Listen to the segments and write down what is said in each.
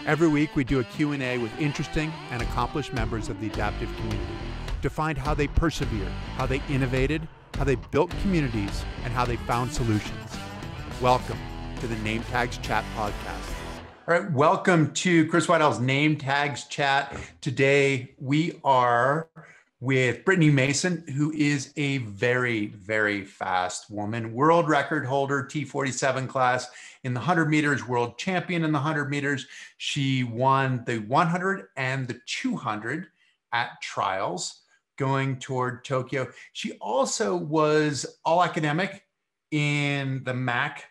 Every week we do a Q&A with interesting and accomplished members of the adaptive community to find how they persevered, how they innovated, how they built communities, and how they found solutions. Welcome to the Nametags Chat podcast. All right, welcome to Chris Whitehall's Nametags Chat. Today we are with Brittni Mason, who is a very, very fast woman, world record holder, T47 class in the 100 meters, world champion in the 100 meters. She won the 100 and the 200 at trials going toward Tokyo. She also was all academic in the MAC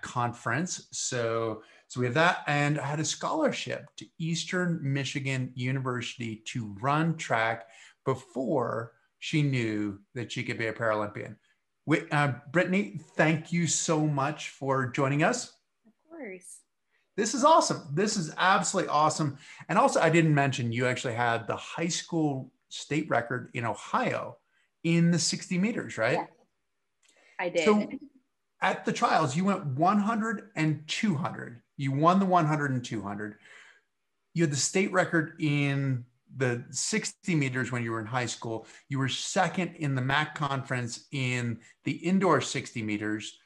conference. So we have that, and I had a scholarship to Eastern Michigan University to run track before she knew that she could be a Paralympian. Brittni, thank you so much for joining us. Of course. This is awesome. This is absolutely awesome. And also, I didn't mention you actually had the high school state record in Ohio in the 60 meters, right? Yeah, I did. So at the trials, you went 100 and 200. You won the 100 and 200. You had the state record in the 60 meters when you were in high school. You were second in the MAC conference in the indoor 60 meters.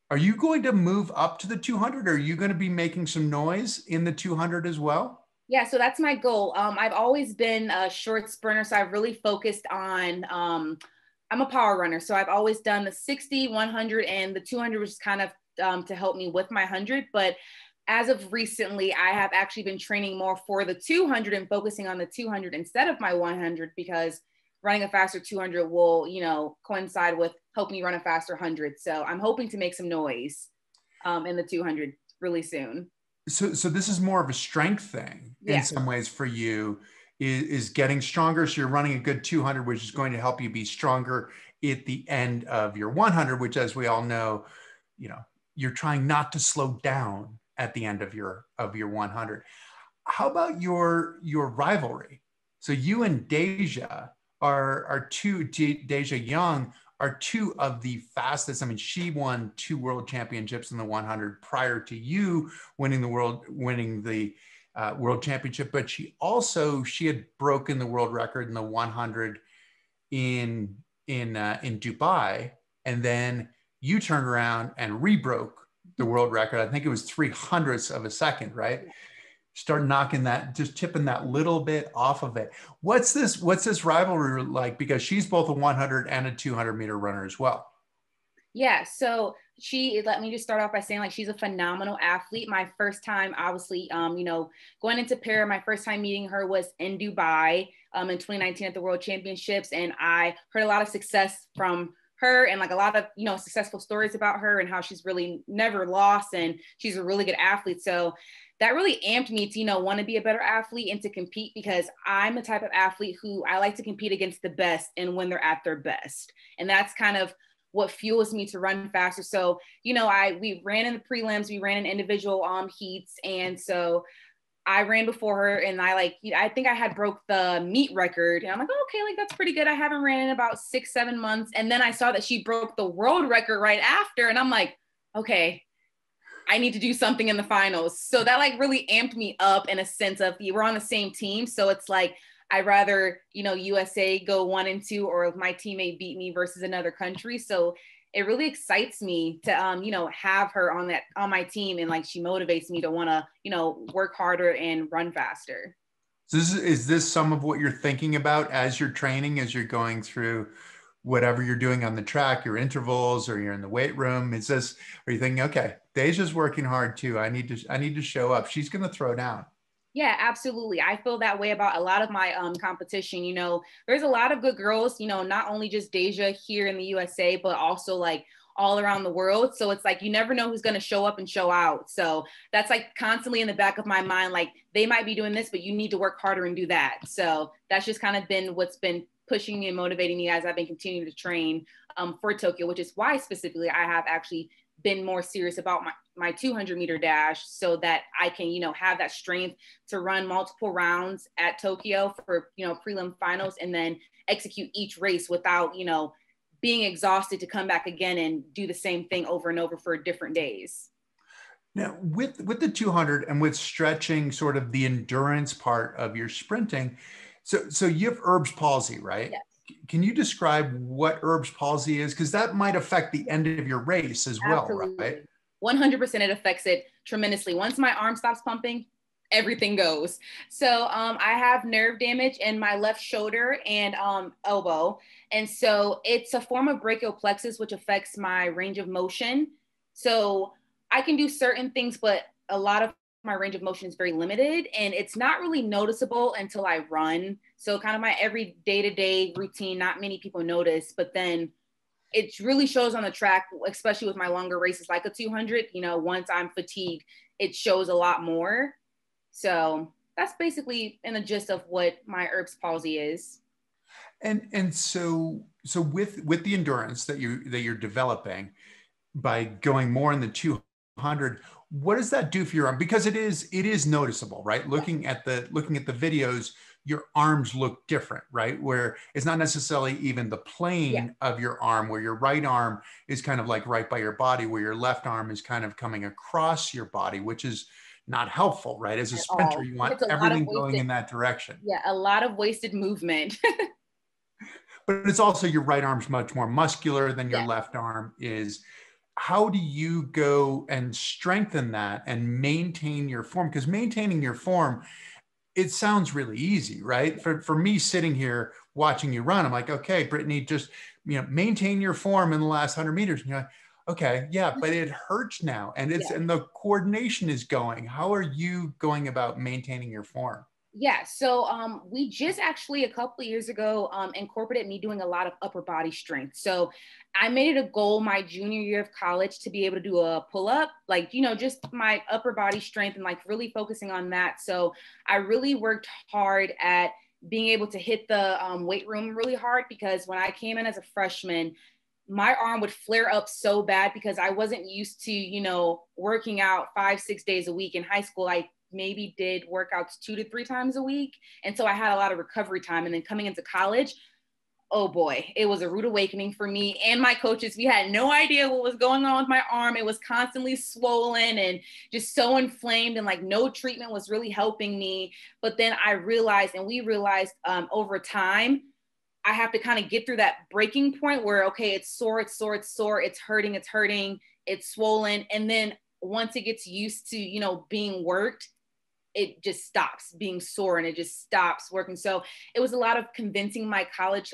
Are you going to move up to the 200? Are you going to be making some noise in the 200 as well? Yeah, so that's my goal. I've always been a short sprinter, so I've really focused on, I'm a power runner. So I've always done the 60, 100, and the 200 was kind of to help me with my 100. But as of recently, I have actually been training more for the 200 and focusing on the 200 instead of my 100, because running a faster 200 will, coincide with helping me run a faster 100. So I'm hoping to make some noise in the 200 really soon. So this is more of a strength thing in some ways for you, is getting stronger. So you're running a good 200, which is going to help you be stronger at the end of your 100, which, as we all know, you're trying not to slow down at the end of your 100. How about your rivalry? So you and Deja Deja Young are two of the fastest. I mean, she won 2 world championships in the 100 prior to you winning the world championship, but she had broken the world record in the 100 in Dubai, and then you turned around and rebroke the world record. I think it was 300ths of a second, right? Start knocking that, just tipping that little bit off of it. What's this rivalry like? Because she's both a 100 and a 200 meter runner as well. Yeah, so let me just start off by saying, she's a phenomenal athlete. My first time, obviously, going into para, my first time meeting her was in Dubai in 2019 at the World Championships. And I heard a lot of success from her and a lot of, successful stories about her and how she's really never lost and she's a really good athlete. So that really amped me to, want to be a better athlete and to compete, because I'm the type of athlete who I like to compete against the best and when they're at their best. And that's kind of what fuels me to run faster. So, we ran in the prelims, we ran in individual heats. And so I ran before her, and I think I had broke the meet record, and I'm like, oh, okay, that's pretty good. I haven't ran in about 6-7 months. And then I saw that she broke the world record right after. And I'm like, okay, I need to do something in the finals. So that really amped me up in a sense of we're on the same team. So it's I'd rather, USA go 1 and 2, or my teammate beat me versus another country. So it really excites me to, have her on my team. And she motivates me to want to, work harder and run faster. So is this some of what you're thinking about as you're training, as you're going through whatever you're doing on the track, your intervals, or you're in the weight room? Are you thinking, okay, Deja's working hard too. I need to show up. She's going to throw down. Yeah, absolutely. I feel that way about a lot of my competition. There's a lot of good girls, not only just Deja here in the USA, but also all around the world. So it's you never know who's going to show up and show out. So that's constantly in the back of my mind, they might be doing this, but you need to work harder and do that. So that's just kind of been what's been pushing me and motivating me as I've been continuing to train for Tokyo, which is why specifically I have actually been more serious about my 200 meter dash, so that I can, have that strength to run multiple rounds at Tokyo for, prelim finals, and then execute each race without, being exhausted to come back again and do the same thing over and over for different days. Now, with the 200 and with stretching sort of the endurance part of your sprinting, so you have Erb's palsy, right? Yes, Can you describe what Erb's palsy is? Because that might affect the end of your race as well, right? absolutely. 100% it affects it tremendously. Once my arm stops pumping, everything goes. So I have nerve damage in my left shoulder and elbow. And so it's a form of brachial plexus, which affects my range of motion. So I can do certain things, but a lot of my range of motion is very limited and it's not really noticeable until I run. So kind of my every day-to-day routine, not many people notice, but then it really shows on the track, especially with my longer races like a 200, once I'm fatigued, it shows a lot more. So that's basically in the gist of what my Erb's palsy is. And so with the endurance that you're developing by going more in the 200, what does that do for your arm? Because it is noticeable, right? Looking at the videos, your arms look different, right? Where it's not necessarily even the plane of your arm, where your right arm is kind of like right by your body, where your left arm is kind of coming across your body, which is not helpful, right? As a At sprinter, all. you want It's a lot of everything going wasted, in that direction. yeah, a lot of wasted movement. But it's also your right arm's much more muscular than your Yes. left arm is. How do you go and strengthen that and maintain your form? Because maintaining your form, it sounds really easy, right? For me sitting here watching you run, I'm like, okay, Brittni, just maintain your form in the last 100 meters. And you're like, okay, yeah, but it hurts now, and and the coordination is going. How are you going about maintaining your form? Yeah, so we just actually a couple of years ago incorporated me doing a lot of upper body strength. So I made it a goal my junior year of college to be able to do a pull up, like, just my upper body strength and like really focusing on that. So I really worked hard at being able to hit the weight room really hard because when I came in as a freshman, my arm would flare up so bad because I wasn't used to, working out 5-6 days a week. In high school, I maybe did workouts 2 to 3 times a week. And so I had a lot of recovery time. And then coming into college, oh boy, it was a rude awakening for me and my coaches. We had no idea what was going on with my arm. It was constantly swollen and just so inflamed, and like no treatment was really helping me. But then I realized, and we realized over time, I have to kind of get through that breaking point where, okay, it's sore, it's sore, it's sore, it's hurting, it's swollen. And then once it gets used to, being worked, it just stops being sore and it just stops working. So it was a lot of convincing my college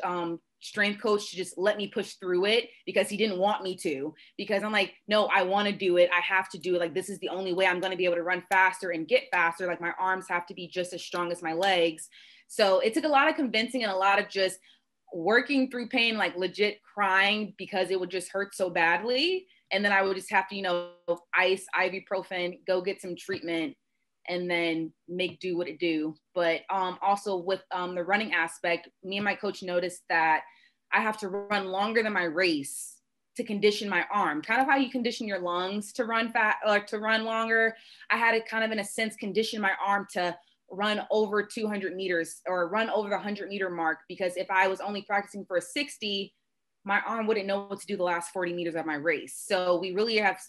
strength coach to just let me push through it because he didn't want me to, because I'm like, no, I want to do it. I have to do it. Like, this is the only way I'm going to be able to run faster and get faster. Like, my arms have to be just as strong as my legs. So it took a lot of convincing and a lot of just working through pain, like legit crying because it would just hurt so badly. And then I would just have to, ice, ibuprofen, go get some treatment, and then make do what it do. But also with the running aspect, me and my coach noticed that I have to run longer than my race to condition my arm, kind of how you condition your lungs to run fast or to run longer. I had to kind of, in a sense, condition my arm to run over 200 meters or run over the 100-meter mark, because if I was only practicing for a 60, my arm wouldn't know what to do the last 40 meters of my race. So we really have,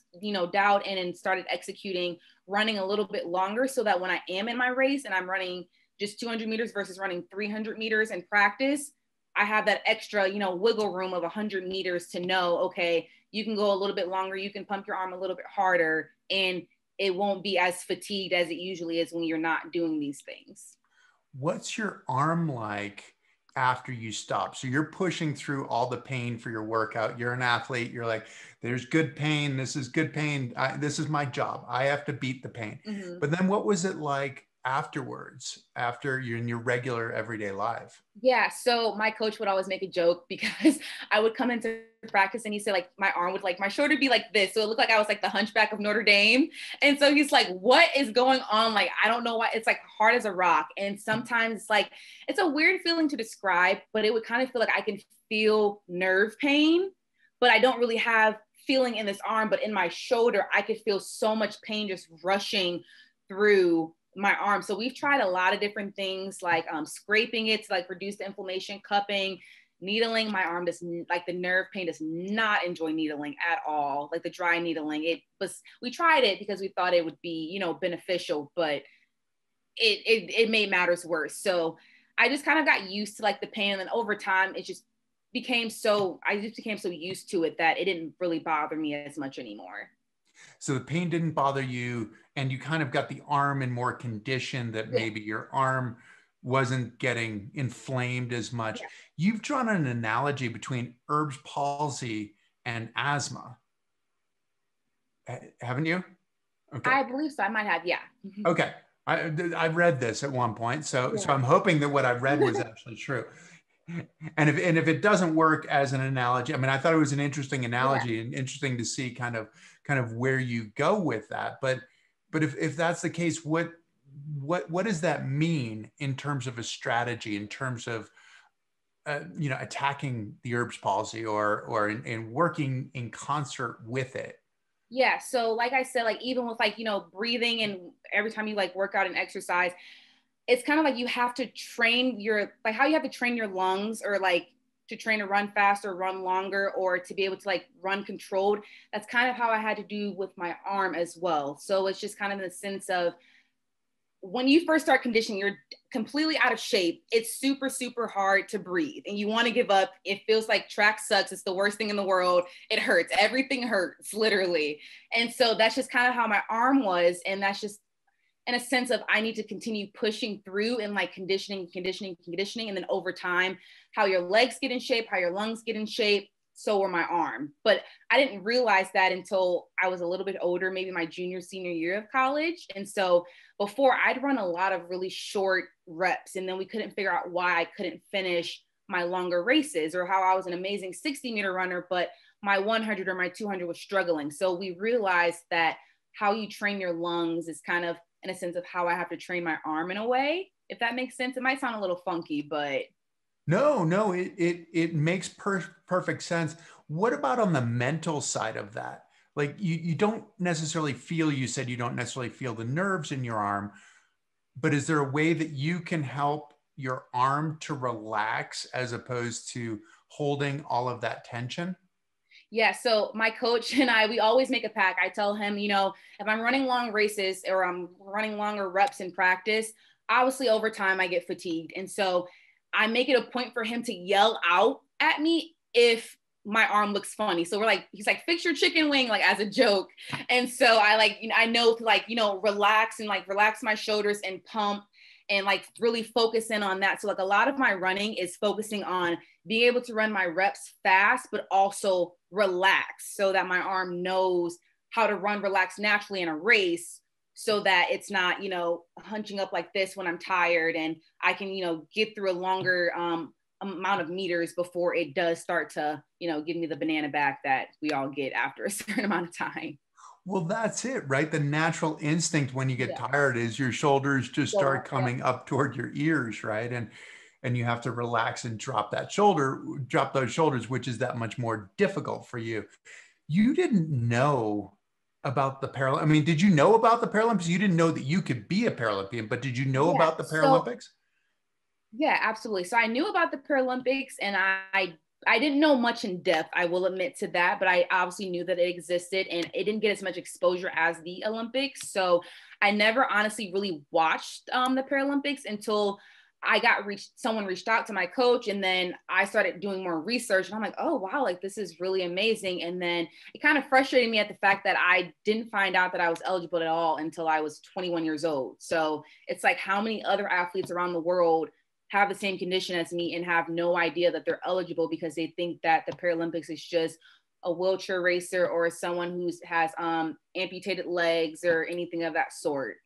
dialed in and started executing running a little bit longer so that when I am in my race and I'm running just 200 meters versus running 300 meters in practice, I have that extra, wiggle room of 100 meters to know, okay, you can go a little bit longer, you can pump your arm a little bit harder, and it won't be as fatigued as it usually is when you're not doing these things. What's your arm like after you stop? So you're pushing through all the pain for your workout. You're an athlete. You're like, there's good pain. This is good pain. This is my job. I have to beat the pain. Mm-hmm. But then what was it like afterwards, after you're in your regular everyday life? Yeah. So my coach would always make a joke because I would come into practice and he said, like, my arm would, like, my shoulder be like this. So it looked like I was like the hunchback of Notre Dame. And so he's like, what is going on? Like, I don't know why. It's like hard as a rock. And sometimes like, it's a weird feeling to describe, but it would kind of feel like I can feel nerve pain, but I don't really have feeling in this arm, but in my shoulder, I could feel so much pain just rushing through my arm. So we've tried a lot of different things, like scraping it to like reduce the inflammation, cupping, Needling, my arm does, like the nerve pain does not enjoy needling at all. Like the dry needling, we tried it because we thought it would be, you know, beneficial, but it made matters worse. So I just kind of got used to like the pain. And then over time, I just became so used to it that it didn't really bother me as much anymore. So the pain didn't bother you, and you kind of got the arm in more condition that Yeah. maybe your arm wasn't getting inflamed as much. Yeah. You've drawn an analogy between Erb's palsy and asthma, haven't you? Okay. I believe so. I might have. Yeah. Okay. I read this at one point, so Yeah. so I'm hoping that what I read was actually true. And if it doesn't work as an analogy, I mean, I thought it was an interesting analogy, and interesting to see kind of where you go with that. But if that's the case, what does that mean in terms of a strategy, in terms of you know, attacking the Erb's palsy, or in working in concert with it? Yeah. So like I said, like even with like, you know, breathing and every time you like work out and exercise, it's kind of like you have to train your, like how you have to train your lungs, or like to train to run faster, run longer, or to be able to like run controlled. That's kind of how I had to do with my arm as well. So it's just kind of in the sense of, when you first start conditioning, you're completely out of shape. It's super, super hard to breathe and you want to give up. It feels like track sucks. It's the worst thing in the world. It hurts. Everything hurts, literally. And so that's just kind of how my arm was. And that's just in a sense of, I need to continue pushing through and like conditioning. And then over time, how your legs get in shape, how your lungs get in shape, so were my arm. But I didn't realize that until I was a little bit older, maybe my senior year of college. And so before, I'd run a lot of really short reps, and then we couldn't figure out why I couldn't finish my longer races, or how I was an amazing 60-meter runner, but my 100 or my 200 was struggling. So we realized that how you train your lungs is kind of in a sense of how I have to train my arm in a way, if that makes sense. It might sound a little funky, but No, it makes perfect sense. What about on the mental side of that? Like you don't necessarily feel, you said you don't necessarily feel the nerves in your arm, but is there a way that you can help your arm to relax as opposed to holding all of that tension? yeah, so my coach and I, we always make a pact. I tell him, you know, if I'm running long races or I'm running longer reps in practice, obviously over time I get fatigued. And so I make it a point for him to yell out at me if my arm looks funny. So he's like, fix your chicken wing, like as a joke. And so I like, you know, I know to like, you know, relax and like relax my shoulders and pump and like really focus in on that. So like a lot of my running is focusing on being able to run my reps fast, but also relax so that my arm knows how to run relaxed naturally in a race, so that it's not, you know, hunching up like this when I'm tired, and I can, you know, get through a longer amount of meters before it does start to, you know, give me the banana back that we all get after a certain amount of time. Well, that's it, right? The natural instinct when you get Yeah. tired is your shoulders just So, start coming up toward your ears, right? And you have to relax and drop those shoulders, which is that much more difficult for you. You didn't know about the Paralympics. I mean, did you know about the Paralympics? You didn't know that you could be a Paralympian, but did you know yeah. about the Paralympics? Yeah, absolutely. So I knew about the Paralympics, and I didn't know much in depth, I will admit to that, but I obviously knew that it existed, and it didn't get as much exposure as the Olympics. So I never honestly really watched the Paralympics until someone reached out to my coach, and then I started doing more research, and I'm like, oh wow, like this is really amazing. And then it kind of frustrated me at the fact that I didn't find out that I was eligible at all until I was 21 years old. So it's like, how many other athletes around the world have the same condition as me and have no idea that they're eligible, because they think that the Paralympics is just a wheelchair racer or someone who has amputated legs or anything of that sort.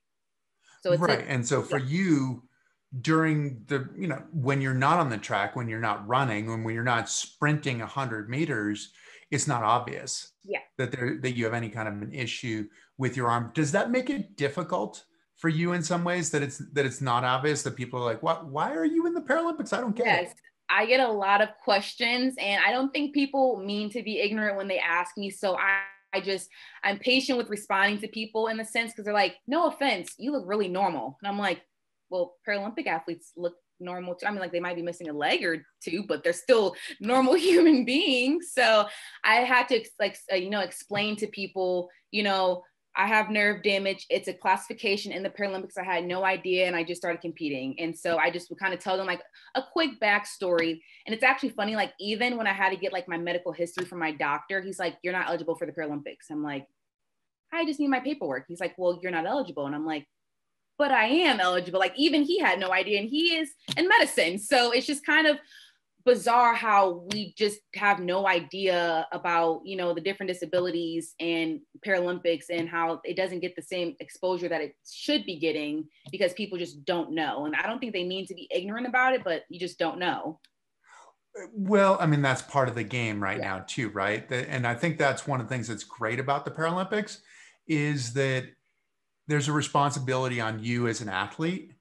So it's Right. And so for yeah. you, during the, you know, when you're not on the track, when you're not running, when you're not sprinting 100 meters, it's not obvious Yeah. that you have any kind of an issue with your arm. Does that make it difficult for you in some ways, that it's not obvious, that people are like, what, why are you in the Paralympics? I don't get Yes. it. I get a lot of questions, and I don't think people mean to be ignorant when they ask me. So I'm patient with responding to people in the sense, because they're like, no offense, you look really normal. And I'm like, well, Paralympic athletes look normal. I mean, like they might be missing a leg or two, but they're still normal human beings. So I had to explain to people, I have nerve damage. It's a classification in the Paralympics. I had no idea. And I just started competing. And so I just would kind of tell them like a quick backstory. And it's actually funny, like even when I had to get like my medical history from my doctor, he's like, you're not eligible for the Paralympics. I'm like, I just need my paperwork. He's like, well, you're not eligible. And I'm like, but I am eligible. Like even he had no idea, and he is in medicine. So it's just kind of bizarre how we just have no idea about, the different disabilities and Paralympics, and how it doesn't get the same exposure that it should be getting because people just don't know. And I don't think they mean to be ignorant about it, but you just don't know. Well, I mean, that's part of the game right now too, right? And I think that's one of the things that's great about the Paralympics is that there's a responsibility on you as an athlete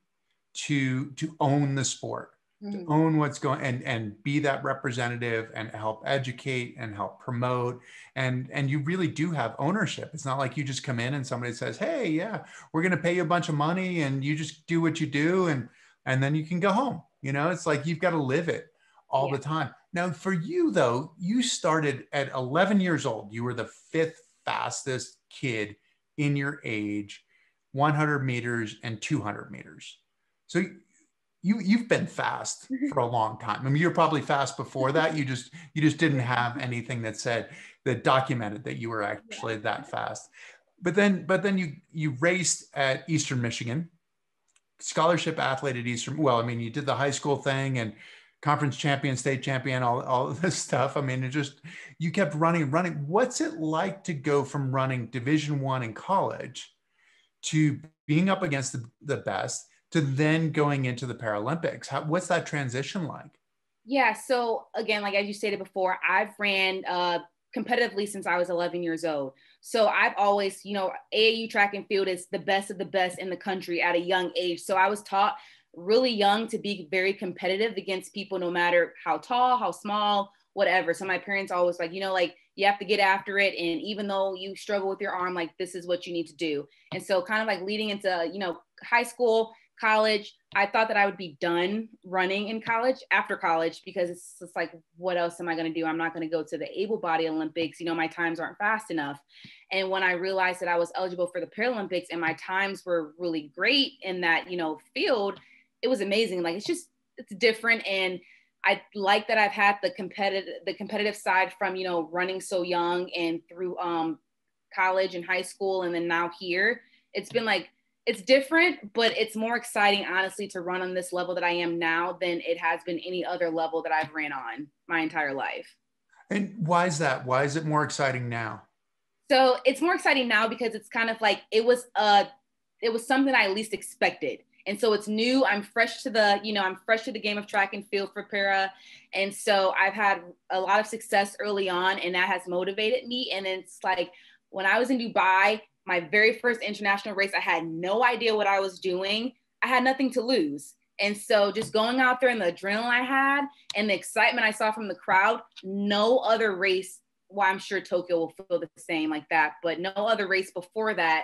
to own the sport, to own what's going and be that representative and help educate and help promote. And you really do have ownership. It's not like you just come in and somebody says, hey, yeah, we're going to pay you a bunch of money and you just do what you do. And then you can go home. It's like, you've got to live it all the time. Now for you though, you started at 11 years old. You were the 5th fastest kid in your age, 100 meters and 200 meters. So you've been fast for a long time. I mean, you're probably fast before that. You just didn't have anything that documented that you were actually that fast. But then you raced at Eastern Michigan, scholarship athlete at Eastern. Well, I mean, you did the high school thing and conference champion, state champion, all of this stuff. I mean, you kept running. What's it like to go from running Division I in college to being up against the best, to then going into the Paralympics? What's that transition like? Yeah. So again, like as you stated before, I've ran competitively since I was 11 years old. So I've always, AAU track and field is the best of the best in the country at a young age. So I was taught really young to be very competitive against people, no matter how tall, how small, whatever. So my parents always like, you have to get after it. And even though you struggle with your arm, like this is what you need to do. And so kind of like leading into, high school, college, I thought that I would be done running in college after college, because it's just like, what else am I going to do? I'm not going to go to the able-bodied Olympics. My times aren't fast enough. And when I realized that I was eligible for the Paralympics and my times were really great in that, field, it was amazing. Like, it's different. And I like that I've had the competitive side from, running so young and through college and high school. And then now here, it's been like, it's different, but it's more exciting, honestly, to run on this level that I am now than it has been any other level that I've ran on my entire life. And why is that? Why is it more exciting now? So it's more exciting now because it's kind of like, it was something I least expected. And so it's new. I'm fresh to the game of track and field for para. And so I've had a lot of success early on, and that has motivated me. And it's like, when I was in Dubai, my very first international race, I had no idea what I was doing. I had nothing to lose. And so just going out there and the adrenaline I had and the excitement I saw from the crowd, no other race, well, I'm sure Tokyo will feel the same like that, but no other race before that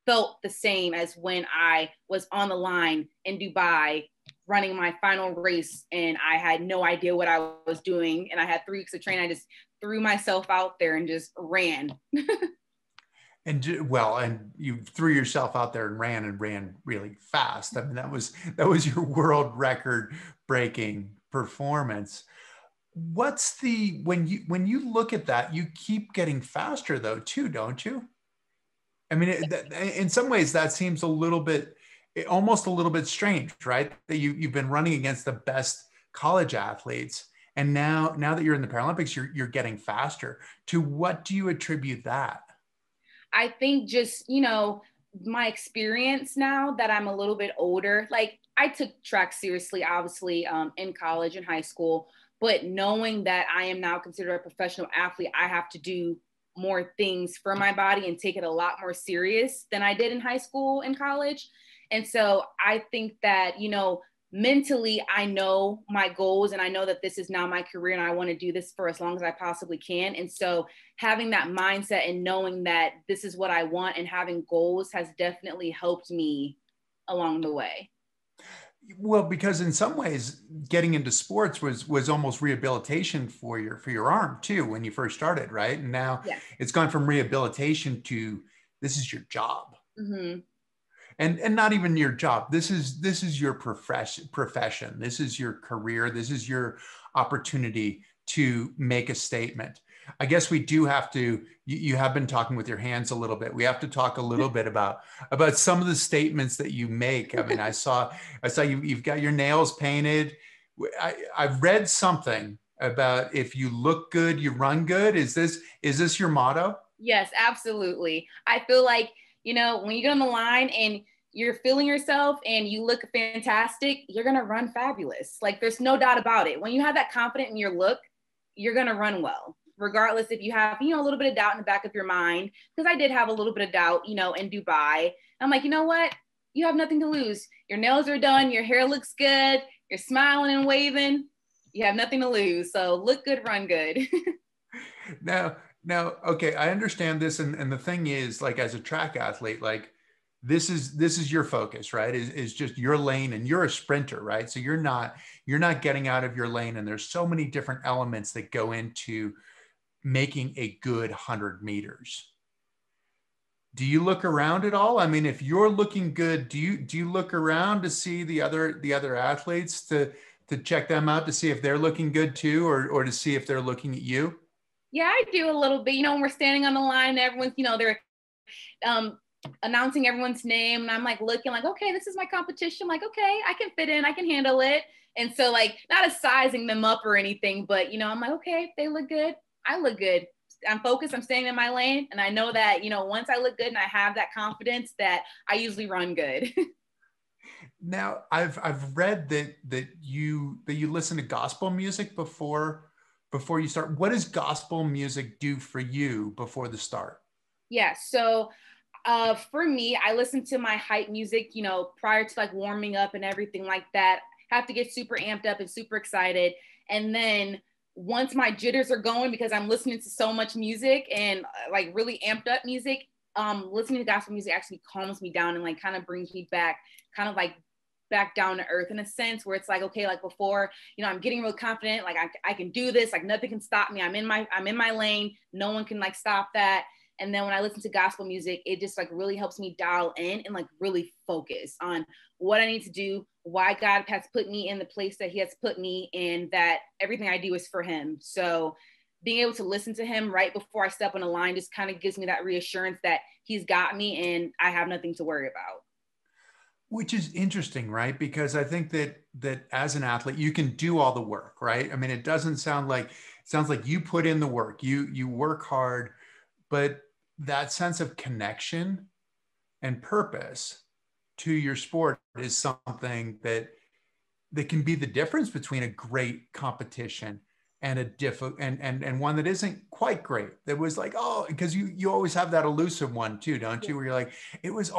felt the same as when I was on the line in Dubai running my final race, and I had no idea what I was doing. And I had 3 weeks of training. I just threw myself out there and just ran. And you threw yourself out there and ran really fast. I mean, that was your world record breaking performance. When you look at that, you keep getting faster though too, don't you? I mean, in some ways that seems almost a little bit strange, right? That you've been running against the best college athletes, and now that you're in the Paralympics, you're getting faster. To what do you attribute that? I think just, my experience now that I'm a little bit older, like I took track seriously, obviously, in college and high school, but knowing that I am now considered a professional athlete, I have to do more things for my body and take it a lot more serious than I did in high school and college. And so I think that, mentally, I know my goals and I know that this is now my career and I want to do this for as long as I possibly can. And so having that mindset and knowing that this is what I want and having goals has definitely helped me along the way. Well, because in some ways, getting into sports was almost rehabilitation for your arm too when you first started, right? And now Yeah. it's gone from rehabilitation to this is your job, Mm-hmm. and not even your job. This is your profession. This is your career. This is your opportunity to make a statement. I guess we do have to. You have been talking with your hands a little bit. We have to talk a little bit about some of the statements that you make. I mean, I saw you've got your nails painted. I've read something about if you look good, you run good. Is this your motto? Yes, absolutely. I feel like, when you get on the line and you're feeling yourself and you look fantastic, you're going to run fabulous. Like there's no doubt about it. When you have that confidence in your look, you're going to run well, regardless if you have, a little bit of doubt in the back of your mind. Because I did have a little bit of doubt, in Dubai. I'm like, you know what? You have nothing to lose. Your nails are done. Your hair looks good. You're smiling and waving. You have nothing to lose. So look good, run good. Now, okay, I understand this, and the thing is, like as a track athlete, like this is your focus, right? Is just your lane, and you're a sprinter, right? So you're not getting out of your lane, and there's so many different elements that go into making a good 100 meters. Do you look around at all? I mean, if you're looking good, do you look around to see the other athletes to check them out to see if they're looking good too, or to see if they're looking at you? Yeah, I do a little bit. When we're standing on the line, everyone's, they're um, announcing everyone's name. And I'm like looking like, okay, this is my competition. Like, okay, I can fit in, I can handle it. And so like not as sizing them up or anything, but I'm like, okay, they look good. I look good. I'm focused. I'm staying in my lane. And I know that, once I look good and I have that confidence that I usually run good. Now, I've read that you listen to gospel music before you start. What does gospel music do for you before the start? Yeah. So for me, I listen to my hype music, prior to like warming up and everything like that. Have to get super amped up and super excited. And then once my jitters are going, because I'm listening to so much music and like really amped up music, listening to gospel music actually calms me down and like kind of brings me back, kind of like back down to earth in a sense where it's like, okay, like before, I'm getting real confident, like I can do this, like nothing can stop me. I'm in my lane. No one can like stop that. And then when I listen to gospel music, it just like really helps me dial in and like really focus on what I need to do, why God has put me in the place that he has put me, and that everything I do is for him. So being able to listen to him right before I step on the line just kind of gives me that reassurance that he's got me and I have nothing to worry about. Which is interesting, right? Because I think that as an athlete, you can do all the work, right? I mean, it sounds like you put in the work, you work hard, but that sense of connection and purpose to your sport is something that can be the difference between a great competition and a and one that isn't quite great. That was like, oh, because you always have that elusive one too, don't you? Where you're like, it was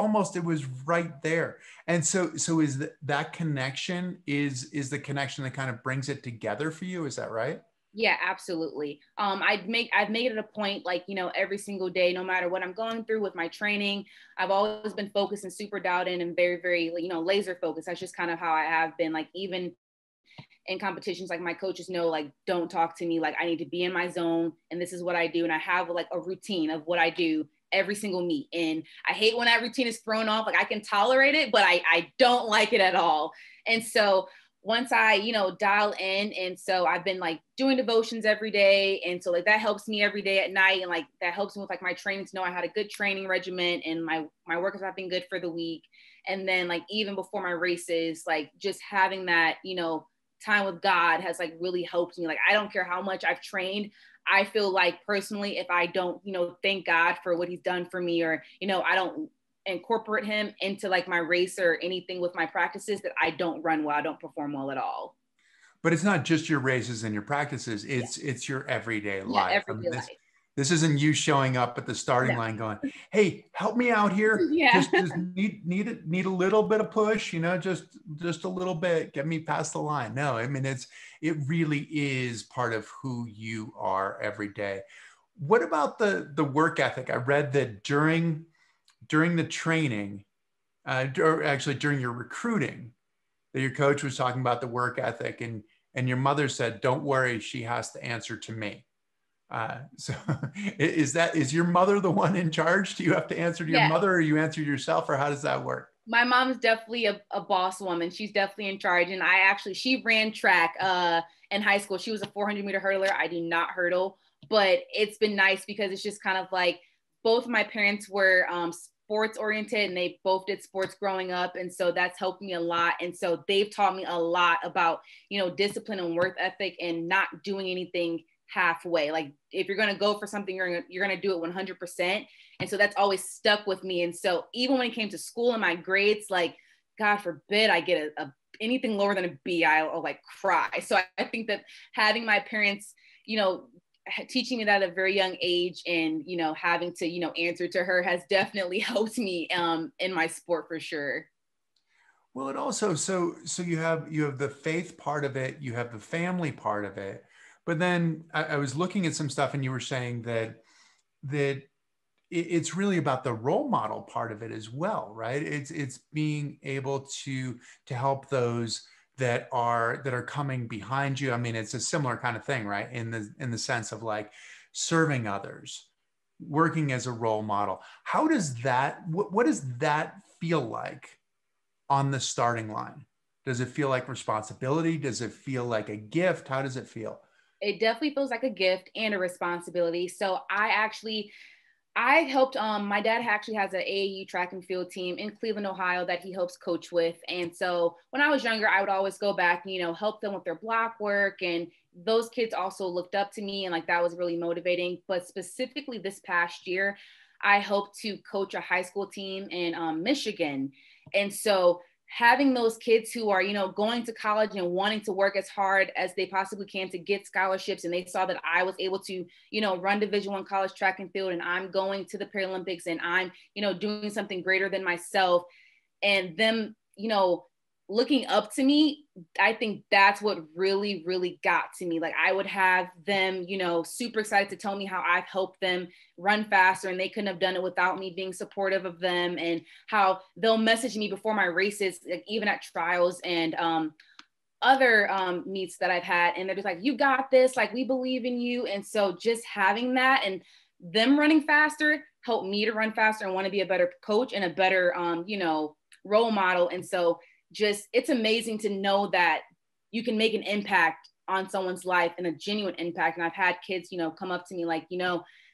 right there. And so is that connection is the connection that kind of brings it together for you? Is that right? Yeah, absolutely. I've made it a point, like, every single day, no matter what I'm going through with my training, I've always been focused and super dialed in and very, very, laser focused. That's just kind of how I have been. Like, even in competitions, like my coaches know, like, don't talk to me. Like, I need to be in my zone and this is what I do. And I have like a routine of what I do every single meet. And I hate when that routine is thrown off. Like I can tolerate it, but I don't like it at all. And so once I, dial in, and so I've been like doing devotions every day. And so like that helps me every day at night. And like that helps me with like my training to know I had a good training regimen and my workouts have been good for the week. And then like even before my races, like just having that, time with God has like really helped me. Like I don't care how much I've trained. I feel like personally, if I don't, thank God for what he's done for me, or, I don't incorporate him into like my race or anything with my practices, that I don't run well, I don't perform well at all. But it's not just your races and your practices, Yeah. it's your everyday Yeah. life. I Everyday mean, this life. this isn't you showing up at the starting No. line going, hey, help me out here, Yeah. just need a little bit of push, just a little bit, get me past the line. No, I mean, it really is part of who you are every day. What about the work ethic? I read that during the training, or actually during your recruiting, that your coach was talking about the work ethic, and your mother said, "Don't worry, she has to answer to me." So is your mother the one in charge? Do you have to answer to your Yeah. mother, or you answer to yourself, or how does that work? My mom's definitely a boss woman. She's definitely in charge. And she ran track in high school. She was a 400-meter hurdler. I do not hurdle, but it's been nice because it's just kind of like both of my parents were sports oriented, and they both did sports growing up. And so that's helped me a lot. And so they've taught me a lot about, discipline and work ethic and not doing anything halfway. Like if you're going to go for something, you're going to do it 100%. And so that's always stuck with me. And so even when it came to school and my grades, like, God forbid I get anything lower than a B, I'll like cry. So I think that having my parents, teaching me that at a very young age, and, having to, answer to her has definitely helped me in my sport for sure. Well, it also, so you have the faith part of it, you have the family part of it, but then I was looking at some stuff, and you were saying that it's really about the role model part of it as well, right? It's being able to help those that are coming behind you. I mean, it's a similar kind of thing, right? In the sense of like serving others, working as a role model. How does that, what does that feel like on the starting line? Does it feel like responsibility? Does it feel like a gift? How does it feel? It definitely feels like a gift and a responsibility. So I helped, my dad actually has an AAU track and field team in Cleveland, Ohio that he helps coach with. And so when I was younger, I would always go back, help them with their block work. And those kids also looked up to me, and like that was really motivating. But specifically this past year, I helped to coach a high school team in Michigan. And so having those kids who are, going to college and wanting to work as hard as they possibly can to get scholarships. And they saw that I was able to, run Division I college track and field, and I'm going to the Paralympics, and I'm, doing something greater than myself, and them, looking up to me. I think that's what really, really got to me. Like I would have them, super excited to tell me how I've helped them run faster, and they couldn't have done it without me being supportive of them, and how they'll message me before my races, like even at trials and other meets that I've had. And they're just like, "You got this, like we believe in you." And so just having that and them running faster helped me to run faster and want to be a better coach and a better, role model. And so just, it's amazing to know that you can make an impact on someone's life, and a genuine impact. And I've had kids, come up to me like,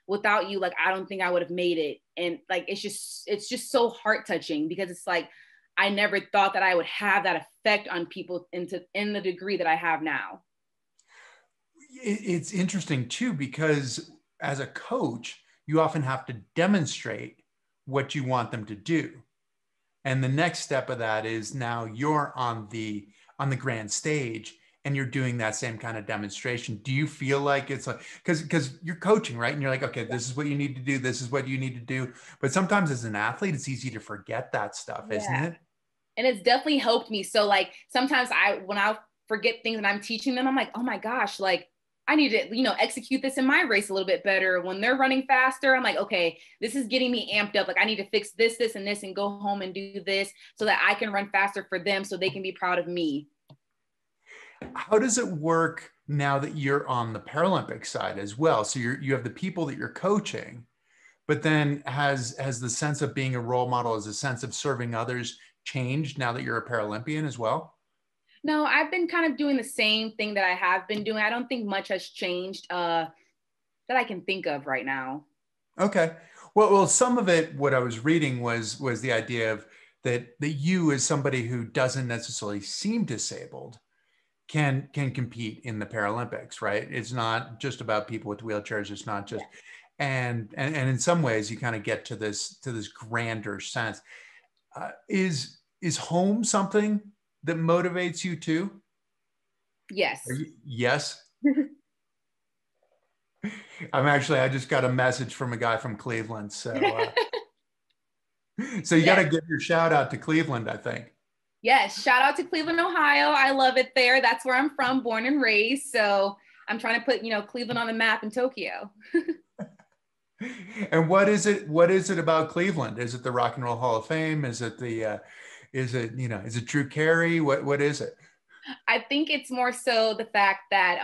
without you, like, I don't think I would have made it. And like, it's just so heart touching, because it's like, I never thought that I would have that effect on people in the degree that I have now. It's interesting too, because as a coach, you often have to demonstrate what you want them to do. And the next step of that is now you're on the grand stage, and you're doing that same kind of demonstration. Do you feel like it's like, because you're coaching, right? And you're like, okay, this is what you need to do. This is what you need to do. But sometimes as an athlete, it's easy to forget that stuff, isn't it? And it's definitely helped me. So like, sometimes when I forget things and I'm teaching them, I'm like, oh my gosh, like I need to, execute this in my race a little bit better. When they're running faster, I'm like, okay, this is getting me amped up. Like I need to fix this, this, and this, and go home and do this so that I can run faster for them, so they can be proud of me. How does it work now that you're on the Paralympic side as well? So you have the people that you're coaching, but then has the sense of being a role model, has the sense of serving others changed now that you're a Paralympian as well? No, I've been kind of doing the same thing that I have been doing. I don't think much has changed that I can think of right now. Okay. Well, some of it, what I was reading was the idea of that you, as somebody who doesn't necessarily seem disabled, can compete in the Paralympics, right? It's not just about people with wheelchairs. It's not just, and in some ways you kind of get to this grander sense. Is home something that motivates you too? Yes. Yes. I just got a message from a guy from Cleveland. So, so you got to give your shout out to Cleveland, I think. Yes. Shout out to Cleveland, Ohio. I love it there. That's where I'm from, born and raised. So I'm trying to put, Cleveland on the map in Tokyo. And what is it about Cleveland? Is it the Rock and Roll Hall of Fame? Is it the Is it, is it Drew Carey? What is it? I think it's more so the fact that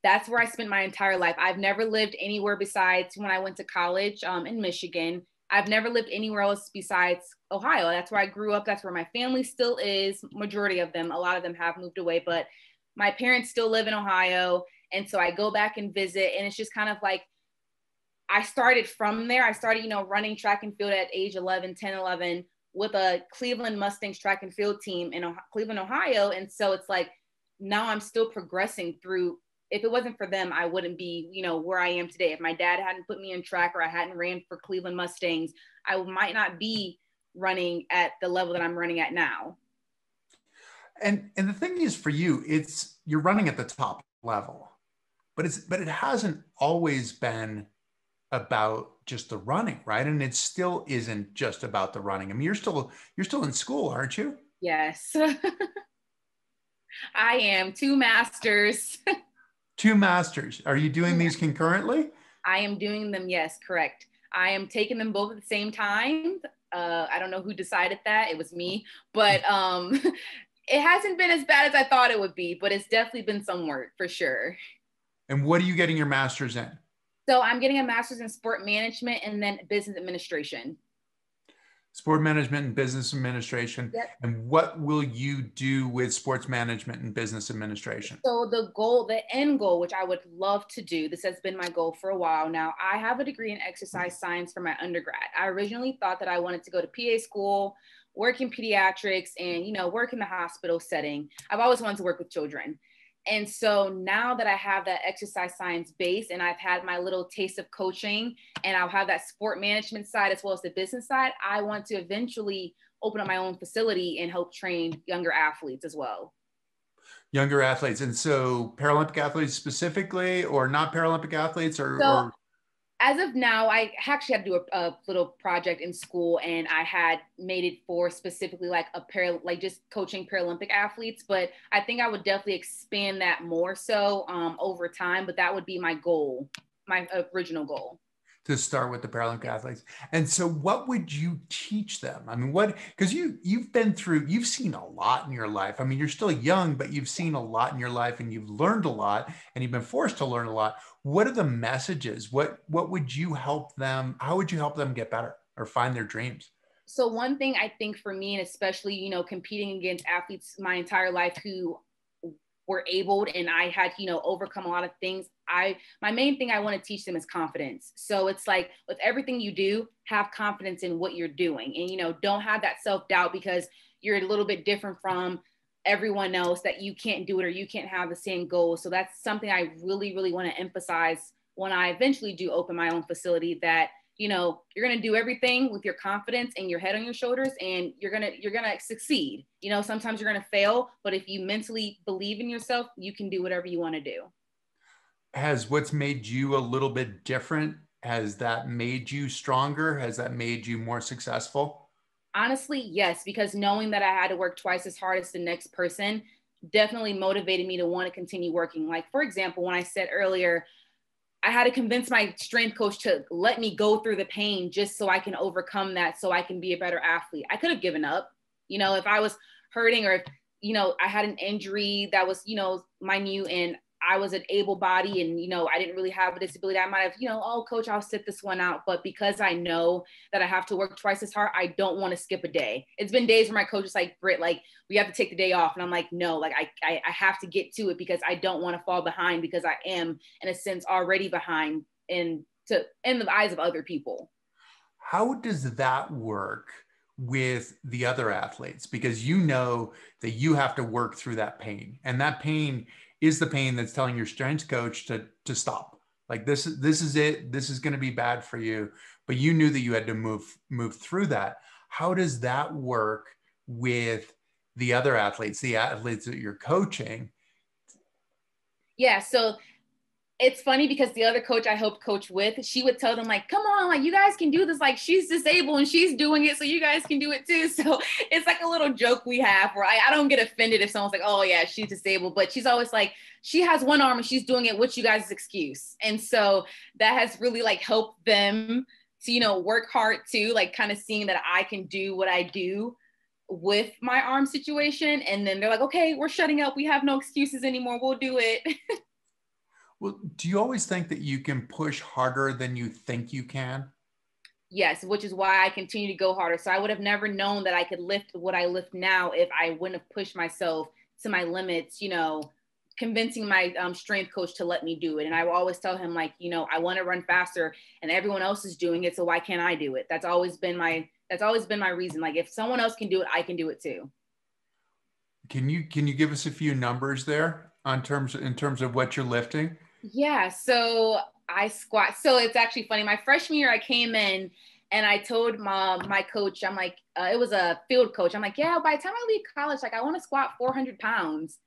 that's where I spent my entire life. I've never lived anywhere besides when I went to college in Michigan. I've never lived anywhere else besides Ohio. That's where I grew up. That's where my family still is. Majority of them, a lot of them have moved away, but my parents still live in Ohio. And so I go back and visit, and it's just kind of like, I started from there. I started, running track and field at age 11, 10, 11 with a Cleveland Mustangs track and field team in Cleveland, Ohio. And so it's like, now I'm still progressing through. If it wasn't for them, I wouldn't be, where I am today. If my dad hadn't put me in track, or I hadn't ran for Cleveland Mustangs, I might not be running at the level that I'm running at now. And the thing is, for you, you're running at the top level, but it hasn't always been about just the running, right? And it still isn't just about the running. I mean, you're still in school, aren't you? Yes. I am. 2 masters. 2 masters. Are you doing these concurrently? I am doing them. Yes, correct. I am taking them both at the same time. I don't know who decided that. It was me, but it hasn't been as bad as I thought it would be, but it's definitely been some work for sure. And what are you getting your master's in? So I'm getting a master's in sport management and then business administration. Sport management and business administration. Yep. And what will you do with sports management and business administration? So the end goal, which I would love to do, this has been my goal for a while now. I have a degree in exercise science from my undergrad. I originally thought that I wanted to go to PA school, work in pediatrics, and, work in the hospital setting. I've always wanted to work with children. And so now that I have that exercise science base, and I've had my little taste of coaching, and I'll have that sport management side as well as the business side, I want to eventually open up my own facility and help train younger athletes as well. Younger athletes. And so Paralympic athletes specifically, or not Paralympic athletes, or as of now, I actually had to do a little project in school, and I had made it for specifically like just coaching Paralympic athletes. But I think I would definitely expand that more so over time. But that would be my goal, my original goal. To start with the Paralympic athletes. And so what would you teach them? I mean, because you've seen a lot in your life. I mean, you're still young, but you've seen a lot in your life, and you've learned a lot, and you've been forced to learn a lot. What are the messages? What would you help them? How would you help them get better or find their dreams? So one thing I think for me, and especially, competing against athletes my entire life who were abled, and I had, overcome a lot of things. My main thing I want to teach them is confidence. So it's like, with everything you do, have confidence in what you're doing, and, don't have that self-doubt because you're a little bit different from everyone else, that you can't do it or you can't have the same goals. So that's something I really, really want to emphasize when I eventually do open my own facility, that, you're going to do everything with your confidence and your head on your shoulders, and you're going to succeed. Sometimes you're going to fail, but if you mentally believe in yourself, you can do whatever you want to do. Has what's made you a little bit different, has that made you stronger? Has that made you more successful? Honestly, yes, because knowing that I had to work twice as hard as the next person definitely motivated me to want to continue working. Like, for example, when I said earlier, I had to convince my strength coach to let me go through the pain just so I can overcome that, so I can be a better athlete. I could have given up, if I was hurting, or if, I had an injury that was, minute, and I was an able body, and, I didn't really have a disability. I might have, oh, coach, I'll sit this one out. But because I know that I have to work twice as hard, I don't want to skip a day. It's been days where my coach is like, Britt, like, we have to take the day off. And I'm like, no, like, I have to get to it, because I don't want to fall behind, because I am, in a sense, already behind in the eyes of other people. How does that work with the other athletes? Because you know that you have to work through that pain, and that pain is the pain that's telling your strength coach to stop. Like, this is it. This is going to be bad for you. But you knew that you had to move through that. How does that work with the other athletes, the athletes that you're coaching? Yeah. So it's funny, because the other coach I helped coach with, she would tell them, like, come on, like, you guys can do this. Like, she's disabled and she's doing it, so you guys can do it too. So it's like a little joke we have where I don't get offended if someone's like, oh yeah, she's disabled, but she's always like, she has one arm and she's doing it. What's you guys' excuse? And so that has really like helped them to, work hard too, like kind of seeing that I can do what I do with my arm situation. And then they're like, okay, we're shutting up. We have no excuses anymore. We'll do it. Well, do you always think that you can push harder than you think you can? Yes, which is why I continue to go harder. So I would have never known that I could lift what I lift now if I wouldn't have pushed myself to my limits, you know, convincing my strength coach to let me do it. And I will always tell him, like, you know, I want to run faster and everyone else is doing it, so why can't I do it? That's always been my reason. Like, if someone else can do it, I can do it too. Can you give us a few numbers there in terms of what you're lifting? Yeah, so I squat. So it's actually funny. My freshman year, I came in and I told my coach, I'm like, it was a field coach. I'm like, yeah, by the time I leave college, like, I want to squat 400 pounds.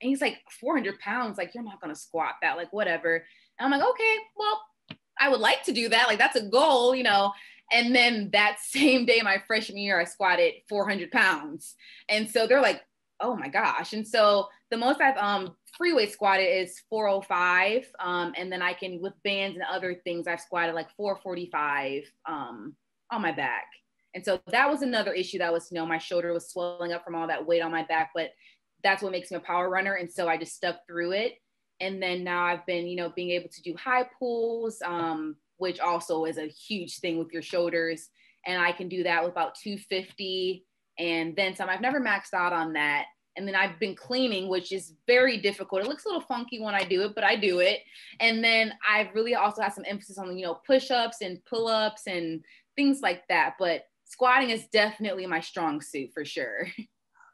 And he's like, 400 pounds? Like, you're not going to squat that, like, whatever. And I'm like, okay, well, I would like to do that. Like, that's a goal, you know? And then that same day, my freshman year, I squatted 400 pounds. And so they're like, oh my gosh. And so the most I've free weight squatted is 405. And then I can, with bands and other things, I've squatted like 445 on my back. And so that was another issue. That was, you know, my shoulder was swelling up from all that weight on my back, but that's what makes me a power runner. And so I just stuck through it. And then now I've been, you know, being able to do high pulls, which also is a huge thing with your shoulders. And I can do that with about 250 and then some. I've never maxed out on that. And then I've been cleaning, which is very difficult. It looks a little funky when I do it, but I do it. And then I've really also had some emphasis on, you know, push-ups and pull-ups and things like that. But squatting is definitely my strong suit for sure.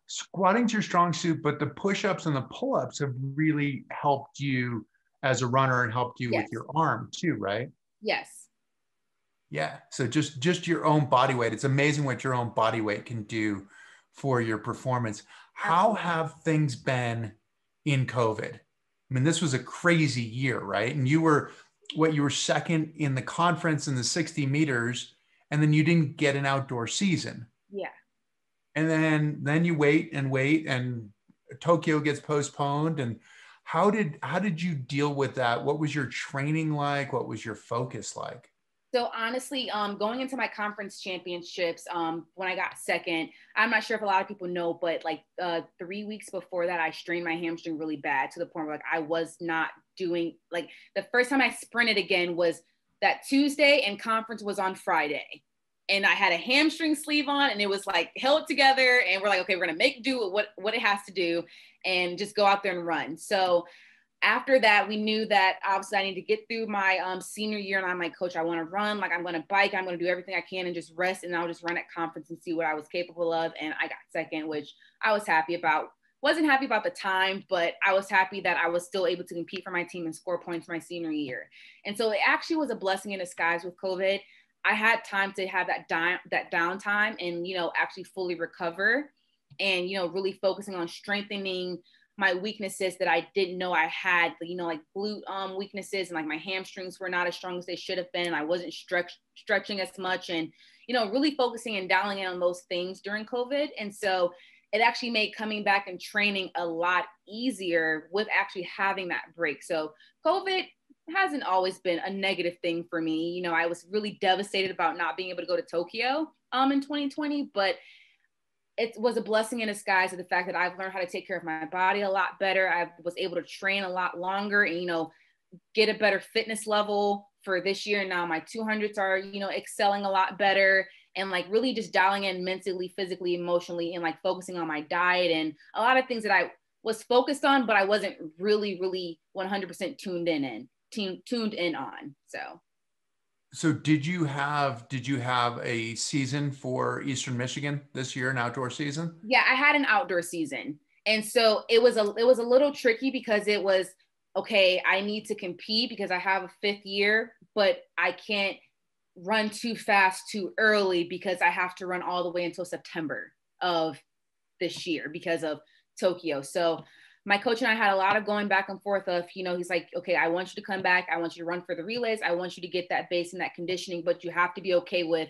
Squatting's your strong suit, but the push-ups and the pull-ups have really helped you as a runner and helped you Yes. with your arm too, right? Yes. Yeah. So just your own body weight. It's amazing what your own body weight can do for your performance. How Absolutely. have things been in COVID? I mean, this was a crazy year, right? And you were second in the conference in the 60 meters, and then you didn't get an outdoor season. Yeah. And then you wait and Tokyo gets postponed. And how did you deal with that? What was your training like? What was your focus like? So honestly, going into my conference championships, when I got second, I'm not sure if a lot of people know, but like 3 weeks before that, I strained my hamstring really bad to the point where, like, I was not doing, like, the first time I sprinted again was that Tuesday and conference was on Friday. And I had a hamstring sleeve on and it was like held together and we're like, okay, we're gonna make do with what it has to do and just go out there and run. So after that, we knew that obviously I need to get through my senior year. And I'm like, coach, I want to run. Like, I'm going to bike. I'm going to do everything I can and just rest. And I'll just run at conference and see what I was capable of. And I got second, which I was happy about. Wasn't happy about the time, but I was happy that I was still able to compete for my team and score points my senior year. And so it actually was a blessing in disguise with COVID. I had time to have that downtime and, you know, actually fully recover and, you know, really focusing on strengthening my weaknesses that I didn't know I had, you know, like glute weaknesses, and like my hamstrings were not as strong as they should have been. I wasn't stretching as much, and, you know, really focusing and dialing in on those things during COVID. And so it actually made coming back and training a lot easier with actually having that break. So COVID hasn't always been a negative thing for me. You know, I was really devastated about not being able to go to Tokyo in 2020, but it was a blessing in disguise of the fact that I've learned how to take care of my body a lot better. I was able to train a lot longer and, you know, get a better fitness level for this year. Now my 200s are, you know, excelling a lot better, and like really just dialing in mentally, physically, emotionally, and like focusing on my diet and a lot of things that I was focused on, but I wasn't really 100% tuned in on. So did you have a season for Eastern Michigan this year, an outdoor season? Yeah, I had an outdoor season. And so it was a little tricky because it was, okay, I need to compete because I have a 5th year, but I can't run too fast too early because I have to run all the way until September of this year because of Tokyo. So my coach and I had a lot of going back and forth of, you know, he's like, okay, I want you to come back. I want you to run for the relays. I want you to get that base and that conditioning, but you have to be okay with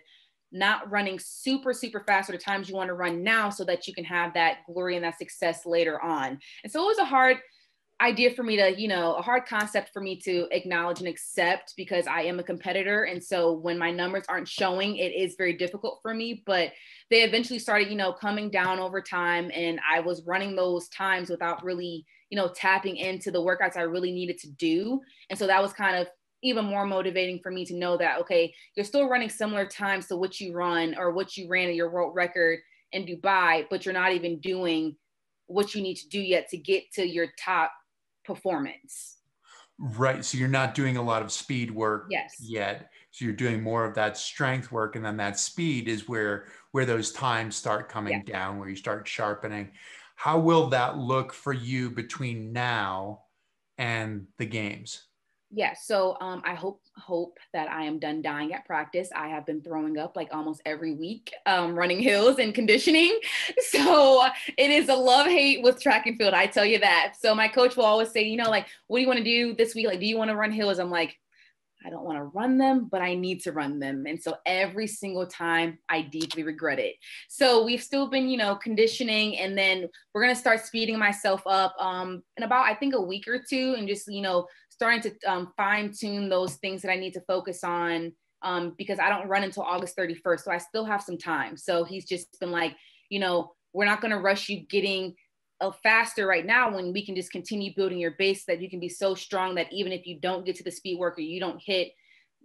not running super fast or the times you want to run now so that you can have that glory and that success later on. And so it was a hard idea for me to, a hard concept for me to acknowledge and accept, because I am a competitor. And so when my numbers aren't showing, it is very difficult for me. But they eventually started, coming down over time. And I was running those times without really, tapping into the workouts I really needed to do. And so that was kind of even more motivating for me to know that, okay, you're still running similar times to what you run or what you ran at your world record in Dubai, but you're not even doing what you need to do yet to get to your top performance. Right. So you're not doing a lot of speed work Yes. yet. So you're doing more of that strength work. And then that speed is where those times start coming down, where you start sharpening. How will that look for you between now and the games? Yeah, so I hope that I am done dying at practice. I have been throwing up like almost every week, running hills and conditioning. So it is a love-hate with track and field, I tell you that. So my coach will always say, like, what do you want to do this week? Like, do you want to run hills? I'm like, I don't want to run them, but I need to run them. And so every single time I deeply regret it. So we've still been, conditioning, and then we're going to start speeding myself up in about, I think, a week or two, and just, starting to fine tune those things that I need to focus on, because I don't run until August 31st. So I still have some time. So he's just been like, we're not going to rush you getting faster right now, when we can just continue building your base, that you can be so strong that even if you don't get to the speed work or you don't hit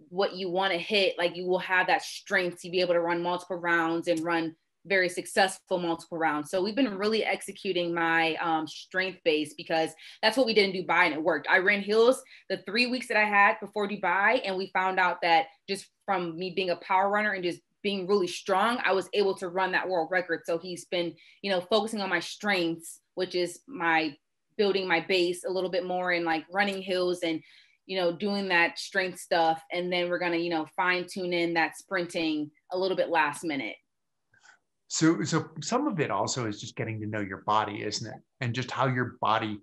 what you want to hit, like, you will have that strength to be able to run multiple rounds and run very successful multiple rounds. So we've been really executing my strength base, because that's what we did in Dubai and it worked. I ran hills the 3 weeks that I had before Dubai, and we found out that just from me being a power runner and just being really strong, I was able to run that world record. So he's been, focusing on my strengths, which is my building my base a little bit more, and like running hills and, doing that strength stuff. And then we're going to, fine tune in that sprinting a little bit last minute. So some of it also is just getting to know your body, isn't it? And just how your body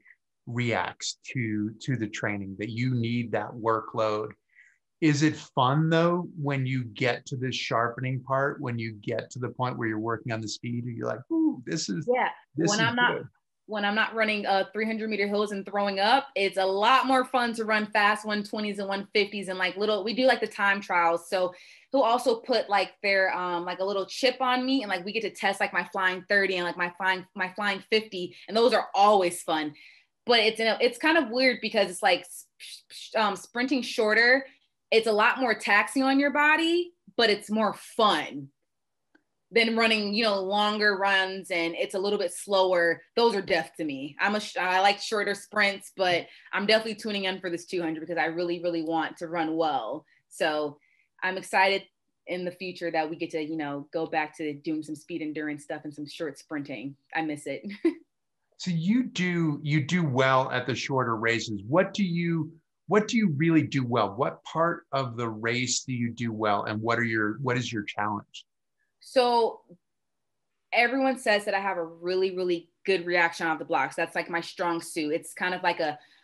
reacts to the training, that you need that workload. Is it fun though, when you get to this sharpening part, when you get to the point where you're working on the speed, and you're like, ooh, this is good. When I'm not running 300-meter hills and throwing up, it's a lot more fun to run fast 120s and 150s, and like we do like the time trials. So he'll also put like their like a little chip on me, and like we get to test like my flying 30 and like my flying 50, and those are always fun. But it's kind of weird, because it's like sprinting shorter. It's a lot more taxing on your body, but it's more fun than running, longer runs, and it's a little bit slower. Those are death to me. I like shorter sprints, but I'm definitely tuning in for this 200, because I really, really want to run well. So I'm excited in the future that we get to, go back to doing some speed endurance stuff and some short sprinting. I miss it. So you do well at the shorter races. What do you really do well? What part of the race do you do well, and what is your challenge? So everyone says that I have a really, really good reaction off the blocks. That's like my strong suit. It's kind of like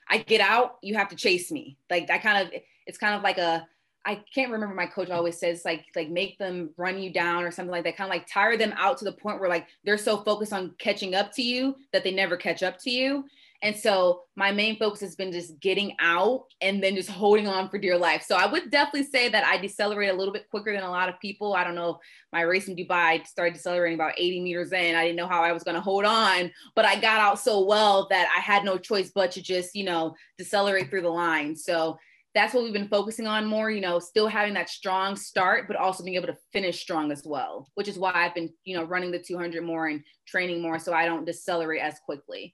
I get out, you have to chase me. Like it's kind of like I can't remember, my coach always says like make them run you down or something like that. Kind of like tire them out to the point where like they're so focused on catching up to you that they never catch up to you. And so my main focus has been just getting out and then just holding on for dear life. So I would definitely say that I decelerate a little bit quicker than a lot of people. I don't know. My race in Dubai, I started decelerating about 80 meters in. I didn't know how I was going to hold on, but I got out so well that I had no choice but to just, decelerate through the line. So that's what we've been focusing on more, still having that strong start, but also being able to finish strong as well, which is why I've been, running the 200 more and training more so I don't decelerate as quickly.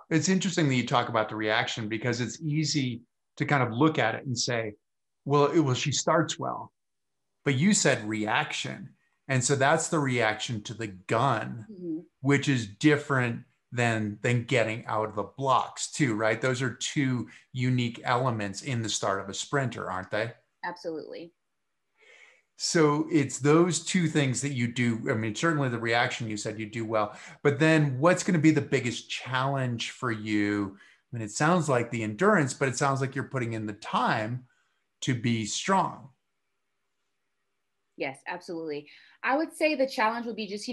It's interesting that you talk about the reaction, because it's easy to kind of look at it and say, well, she starts well, but you said reaction. And so that's the reaction to the gun, mm-hmm. which is different than getting out of the blocks too, right? Those are two unique elements in the start of a sprinter, aren't they? Absolutely. So it's those two things that you do. I mean, certainly the reaction, you said you do well, but then what's going to be the biggest challenge for you? I mean, it sounds like the endurance, but it sounds like you're putting in the time to be strong. Yes, absolutely. I would say the challenge would be just,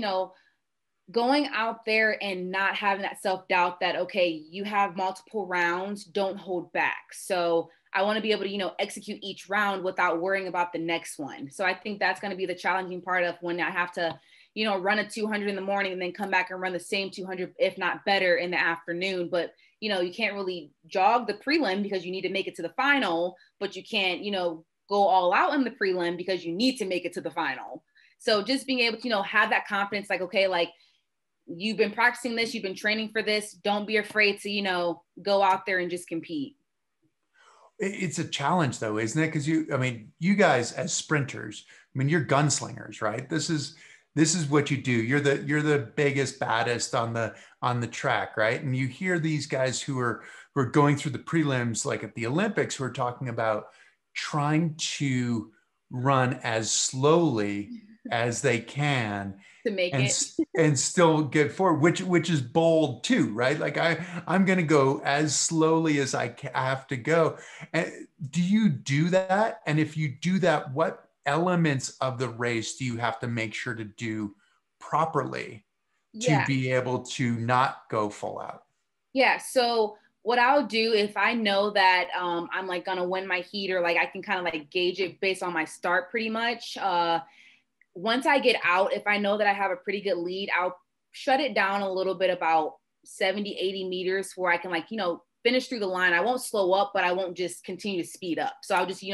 going out there and not having that self-doubt that, okay, you have multiple rounds, don't hold back. So I want to be able to, execute each round without worrying about the next one. So I think that's going to be the challenging part of when I have to, run a 200 in the morning and then come back and run the same 200, if not better, in the afternoon. But, you can't really jog the prelim because you need to make it to the final, but you can't, go all out in the prelim because you need to make it to the final. So just being able to, have that confidence, like, okay, like, you've been practicing this, you've been training for this. Don't be afraid to, go out there and just compete. It's a challenge though, isn't it? Because you guys as sprinters, you're gunslingers, right? This is what you do. You're the biggest, baddest on the track, right? And you hear these guys who are going through the prelims, like at the Olympics, who are talking about trying to run as slowly as they can to make and, it and still get forward, which is bold too, right? Like I'm going to go as slowly as I have to go. And do you do that? And if you do that, what elements of the race do you have to make sure to do properly to be able to not go full out? Yeah. So what I'll do if I know that I'm like gonna win my heat, or like I can kind of like gauge it based on my start pretty much. Once I get out, if I know that I have a pretty good lead, I'll shut it down a little bit, about 70, 80 meters, where I can like, finish through the line. I won't slow up, but I won't just continue to speed up. So I'll just,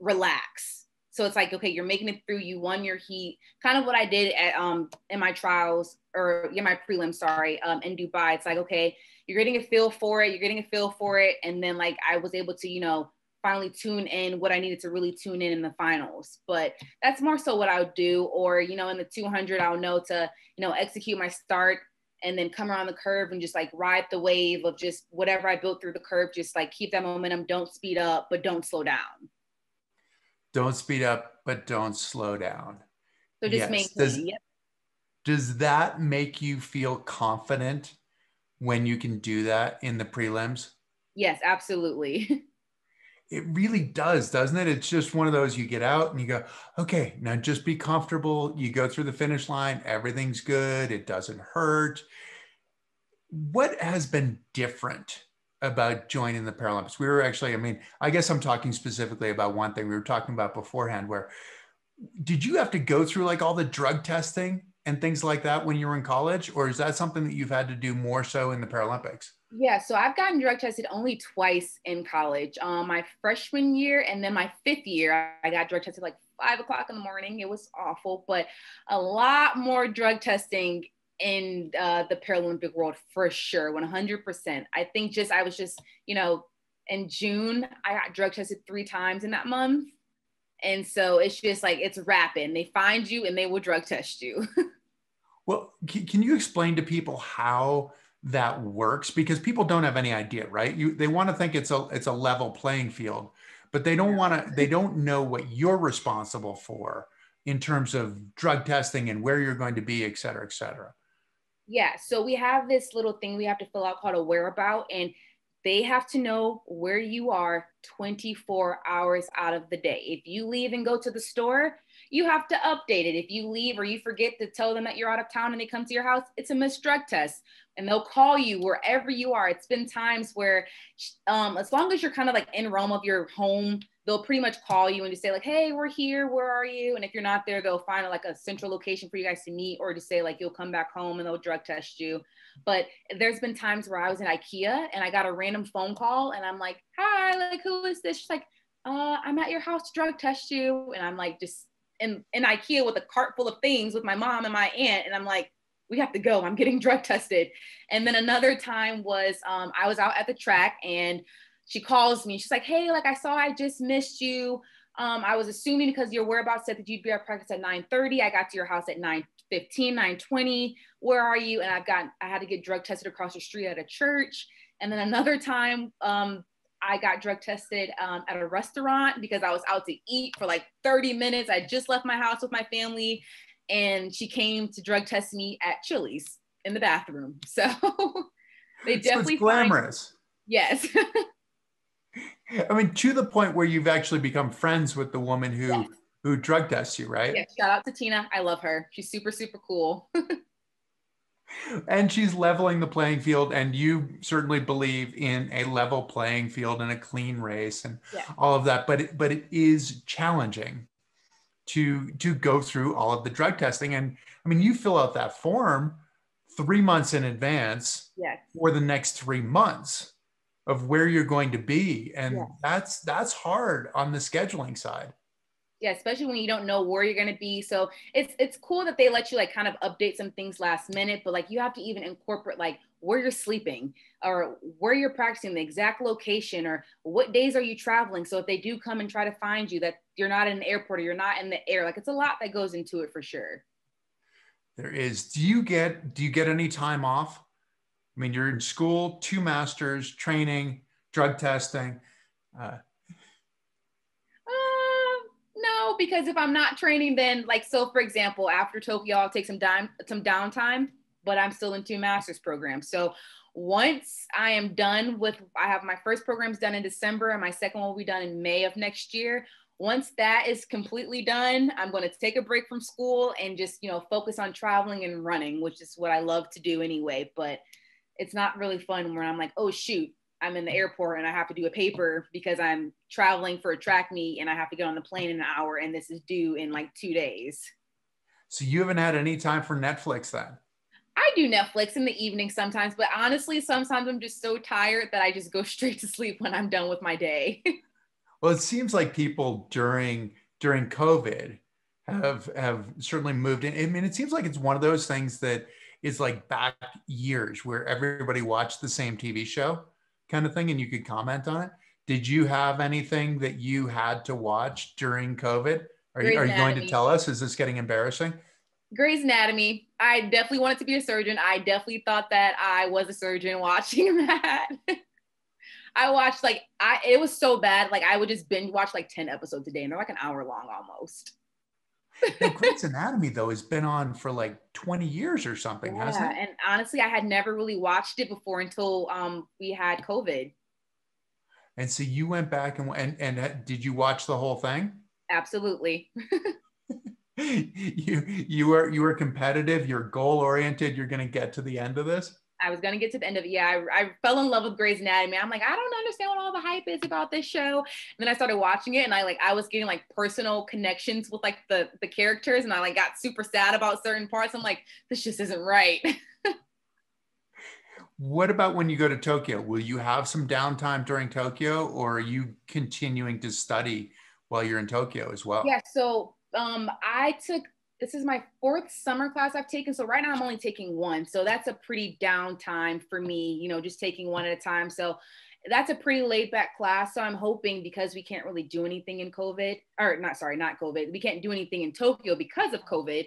relax. So it's like, okay, you're making it through, you won your heat. Kind of what I did at in my trials, or my prelim, sorry, in Dubai. It's like, okay, you're getting a feel for it. And then like I was able to, finally tune in what I needed to really tune in the finals. But that's more so what I would do. Or, in the 200, I'll know to, execute my start and then come around the curve and just like ride the wave of just whatever I built through the curve. Just like keep that momentum. Don't speed up, but don't slow down. Don't speed up, but don't slow down. So just maintain. Does that make you feel confident when you can do that in the prelims? Yes, absolutely. It really does, doesn't it? It's just one of those, you get out and you go, okay, now just be comfortable. You go through the finish line, everything's good. It doesn't hurt. What has been different about joining the Paralympics? We were actually, I guess I'm talking specifically about one thing we were talking about beforehand, where did you have to go through like all the drug testing and things like that when you were in college? Or is that something that you've had to do more so in the Paralympics? Yeah, so I've gotten drug tested only twice in college. My freshman year and then my 5th year, I got drug tested like 5 o'clock in the morning. It was awful, but a lot more drug testing in the Paralympic world for sure, 100%. I think I was just, in June, I got drug tested 3 times in that month. And so it's just like, it's rapid. They find you and they will drug test you. Well, can you explain to people how that works? Because people don't have any idea, right? They want to think it's a level playing field, but they don't know what you're responsible for in terms of drug testing and where you're going to be, et cetera, et cetera. Yeah. So we have this little thing we have to fill out called a whereabout, and they have to know where you are 24 hours out of the day. If you leave and go to the store, you have to update it. If you leave or you forget to tell them that you're out of town and they come to your house, it's a missed drug test. And they'll call you wherever you are. It's been times where as long as you're kind of like in realm of your home, they'll pretty much call you and just say like, hey, we're here, where are you? And if you're not there, they'll find like a central location for you guys to meet, or to say like, you'll come back home and they'll drug test you. But there's been times where I was in IKEA and I got a random phone call and I'm like, hi, like, who is this? She's like, I'm at your house to drug test you. And I'm like, just in IKEA with a cart full of things with my mom and my aunt. And I'm like, we have to go. I'm getting drug tested. And then another time was I was out at the track and she calls me. She's like, hey, like I saw I just missed you. I was assuming because your whereabouts said that you'd be at practice at 9:30. I got to your house at 9:15, 9:20. Where are you? And I had to get drug tested across the street at a church. And then another time I got drug tested at a restaurant because I was out to eat for like 30 minutes. I just left my house with my family and she came to drug test me at Chili's in the bathroom. So they definitely it's glamorous. Yes. I mean, to the point where you've actually become friends with the woman who drug tests you, right? Yeah, shout out to Tina. I love her. She's super, super cool. And she's leveling the playing field, and you certainly believe in a level playing field and a clean race and Yeah. all of that. But it is challenging to go through all of the drug testing. And I mean, you fill out that form 3 months in advance Yes. for the next 3 months of where you're going to be, and Yeah. that's hard on the scheduling side. Yeah, especially when you don't know where you're going to be. So it's cool that they let you like kind of update some things last minute, but like you have to even incorporate like where you're sleeping or where you're practicing, the exact location, or what days are you traveling. So if they do come and try to find you, that you're not in the airport or you're not in the air, like it's a lot that goes into it for sure. There is. Do you get any time off? I mean, you're in school, 2 masters, training, drug testing. Uh, No, because if I'm not training, then like, so for example, after Tokyo, I'll take some downtime, but I'm still in 2 masters programs. So once I am done with, I have my first programs done in December and my second one will be done in May of next year. Once that is completely done, I'm going to take a break from school and just, focus on traveling and running, which is what I love to do anyway. But it's not really fun when I'm like, oh shoot, I'm in the airport and I have to do a paper because I'm traveling for a track meet and I have to get on the plane in an hour and this is due in like 2 days. so you haven't had any time for Netflix then? I do Netflix in the evening sometimes, but honestly, sometimes I'm just so tired that I just go straight to sleep when I'm done with my day. Well, it seems like people during COVID have certainly moved in. I mean, it seems like it's one of those things that is like back years where everybody watched the same TV show kind of thing and you could comment on it. Did you have anything that you had to watch during COVID? Are you, Grey's are you going to Anatomy. tell us? Is this getting embarrassing? Grey's Anatomy. I definitely wanted to be a surgeon. I definitely thought that I was a surgeon watching that. I watched it was so bad. Like I would just binge watch like 10 episodes a day and they're like an hour long almost. Now, Grey's Anatomy, though, has been on for like 20 years or something, hasn't Yeah, it? and honestly, I had never really watched it before until we had COVID. And so you went back and did you watch the whole thing? Absolutely. You were competitive, you're goal oriented, you're going to get to the end of this. I was gonna get to the end of it. Yeah, I fell in love with Grey's Anatomy. I'm like, I don't understand what all the hype is about this show. And then I started watching it, and I was getting like personal connections with like the characters, and I like got super sad about certain parts. I'm like, this just isn't right. What about when you go to Tokyo? Will you have some downtime during Tokyo, or are you continuing to study while you're in Tokyo as well? Yeah, so I took this is my fourth summer class I've taken. So right now I'm only taking one. So that's a pretty downtime for me, just taking one at a time. So that's a pretty laid back class. So I'm hoping because we can't really do anything in COVID, or not, sorry, not COVID. We can't do anything in Tokyo because of COVID.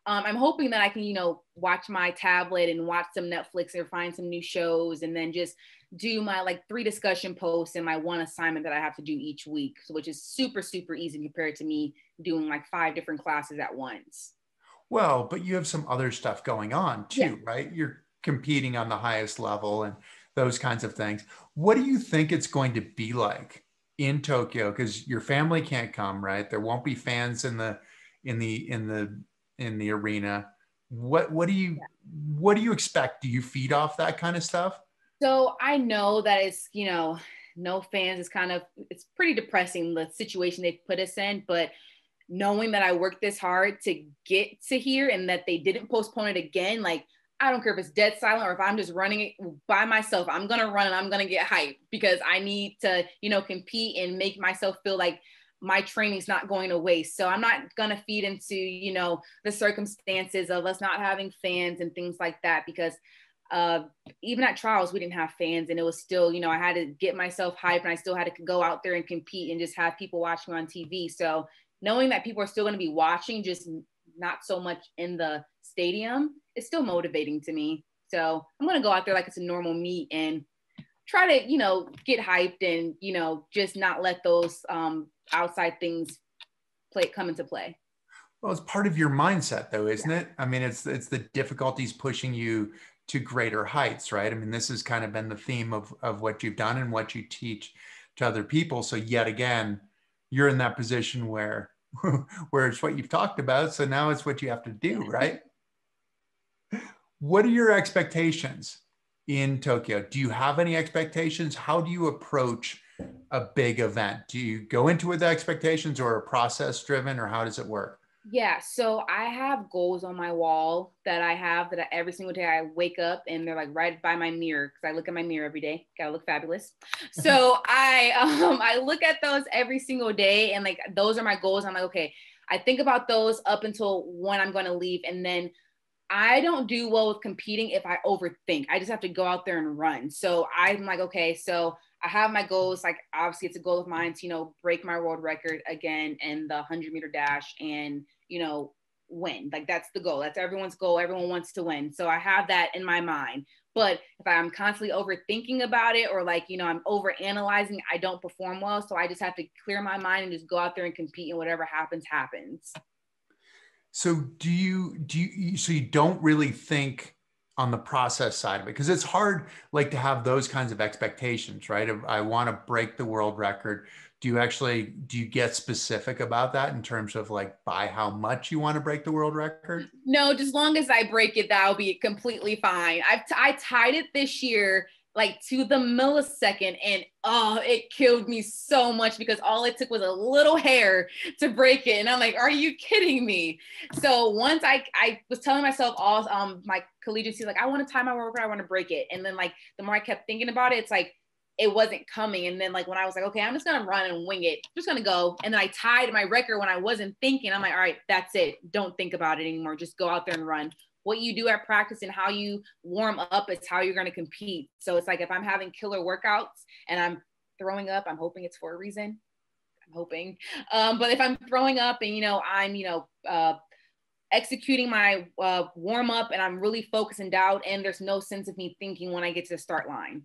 I'm hoping that I can, watch my tablet and watch some Netflix or find some new shows and then just do my like 3 discussion posts and my 1 assignment that I have to do each week, which is super, super easy compared to me doing like 5 different classes at once. Well, but you have some other stuff going on Yeah. too, right? You're competing on the highest level and those kinds of things. What do you think it's going to be like in Tokyo? Because your family can't come, right? There won't be fans in the arena. What do you expect? Do you feed off that kind of stuff? So I know that it's, no fans is it's pretty depressing, the situation they put us in, but knowing that I worked this hard to get to here and that they didn't postpone it again, like, I don't care if it's dead silent or if I'm just running it by myself, I'm going to run and I'm going to get hyped because I need to, compete and make myself feel like my training's not going to waste. So I'm not going to feed into, the circumstances of us not having fans and things like that, because even at trials, we didn't have fans and it was still, I had to get myself hyped and I still had to go out there and compete and just have people watch me on TV. So knowing that people are still going to be watching, just not so much in the stadium, is still motivating to me. So I'm going to go out there like it's a normal meet and try to, get hyped and, just not let those outside things come into play. Well, it's part of your mindset though, isn't it? I mean, it's the difficulties pushing you to greater heights, right? I mean, this has kind of been the theme of what you've done and what you teach to other people. So yet again, you're in that position where where it's what you've talked about. So now it's what you have to do, right? What are your expectations in Tokyo? Do you have any expectations? How do you approach a big event? Do you go into it with expectations or a process driven, or how does it work? Yeah, so I have goals on my wall that I have that every single day I wake up and they're like right by my mirror because I look at my mirror every day. Gotta look fabulous. So I look at those every single day and like those are my goals. I'm like, okay, I think about those up until when I'm going to leave, and then I don't do well with competing if I overthink. I just have to go out there and run. So I'm like, okay, so I have my goals. Like obviously it's a goal of mine to, break my world record again in the 100-meter dash and, win. Like that's the goal. That's everyone's goal. Everyone wants to win. So I have that in my mind. But if I'm constantly overthinking about it or like, I'm over analyzing, I don't perform well. So I just have to clear my mind and just go out there and compete, and whatever happens, happens. So so you don't really think on the process side of it, because it's hard like to have those kinds of expectations, right? If I want to break the world record. Do you get specific about that in terms of like by how much you want to break the world record? No, just long as I break it, that'll be completely fine. I tied it this year like to the millisecond, and it killed me so much because all it took was a little hair to break it, and I'm like, are you kidding me? So once I was telling myself all my collegiate season, like I want to tie my world record, I want to break it, and then like the more I kept thinking about it, it's like it wasn't coming. And then like when I was like, okay, I'm just gonna run and wing it, I'm just gonna go, and then I tied my record when I wasn't thinking. I'm like, all right, that's it, don't think about it anymore, just go out there and run. What you do at practice and how you warm up is how you're going to compete. So it's like if I'm having killer workouts and I'm throwing up, I'm hoping it's for a reason. I'm hoping. But if I'm throwing up and, I'm, executing my warm up and I'm really focused and doubt, and there's no sense of me thinking when I get to the start line.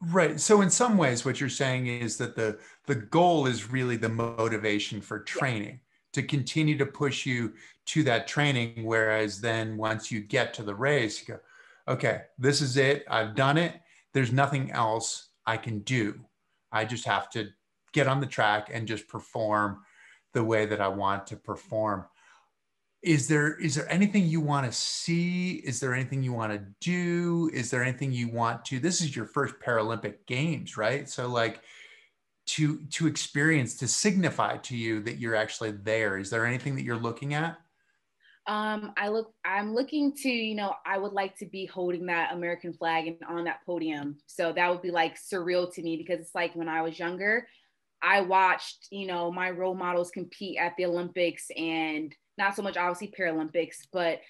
Right. So in some ways, what you're saying is that the goal is really the motivation for training, to continue to push you to that training. Whereas then once you get to the race, you go, okay, this is it. I've done it. There's nothing else I can do. I just have to get on the track and just perform the way that I want to perform. Is there anything you want to see? Is there anything you want to do? Is there anything you want to, this is your first Paralympic Games, right? So like to experience, to signify to you that you're actually there. Is there anything that you're looking at? I'm looking to, I would like to be holding that American flag and on that podium. So that would be like surreal to me because it's like when I was younger, I watched, my role models compete at the Olympics, and not so much obviously Paralympics, but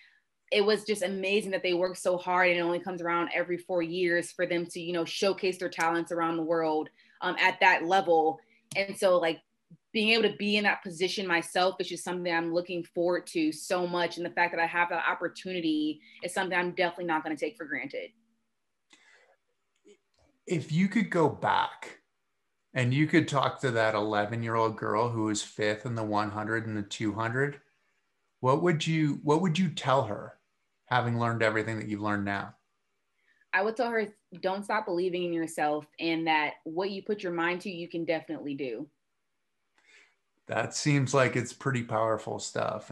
it was just amazing that they work so hard, and it only comes around every 4 years for them to, showcase their talents around the world at that level. And so like being able to be in that position myself is just something I'm looking forward to so much. And the fact that I have that opportunity is something I'm definitely not going to take for granted. If you could go back and you could talk to that 11-year-old girl who was fifth in the 100 and the 200, what would you tell her, having learned everything that you've learned now? I would tell her, don't stop believing in yourself, and that what you put your mind to, you can definitely do. That seems like it's pretty powerful stuff.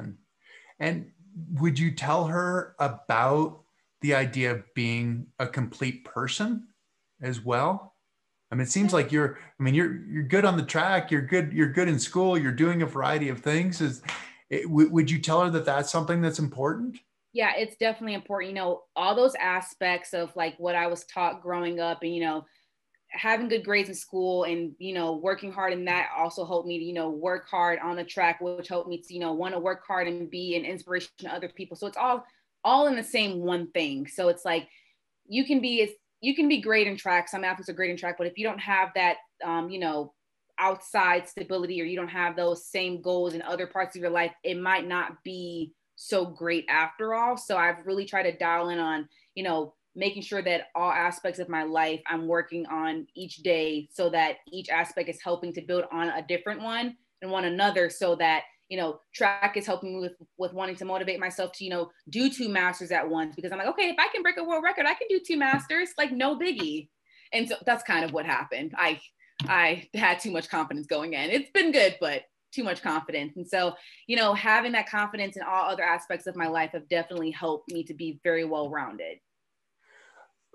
And would you tell her about the idea of being a complete person as well? I mean, it seems like you're good on the track. You're good in school. You're doing a variety of things. Would you tell her that that's something that's important? Yeah, it's definitely important. All those aspects of like what I was taught growing up, and, having good grades in school and, working hard in that also helped me to, work hard on the track, which helped me to, want to work hard and be an inspiration to other people. So it's all in the same one thing. So it's like, you can be great in track. Some athletes are great in track, but if you don't have that, outside stability, or you don't have those same goals in other parts of your life, it might not be so great after all. So I've really tried to dial in on, making sure that all aspects of my life I'm working on each day, so that each aspect is helping to build on a different one and one another, so that, track is helping me with wanting to motivate myself to, do 2 masters at once, because I'm like, okay, if I can break a world record, I can do 2 masters, like no biggie. And so that's kind of what happened. I had too much confidence going in. It's been good, but too much confidence. And so, you know, having that confidence in all other aspects of my life have definitely helped me to be very well-rounded.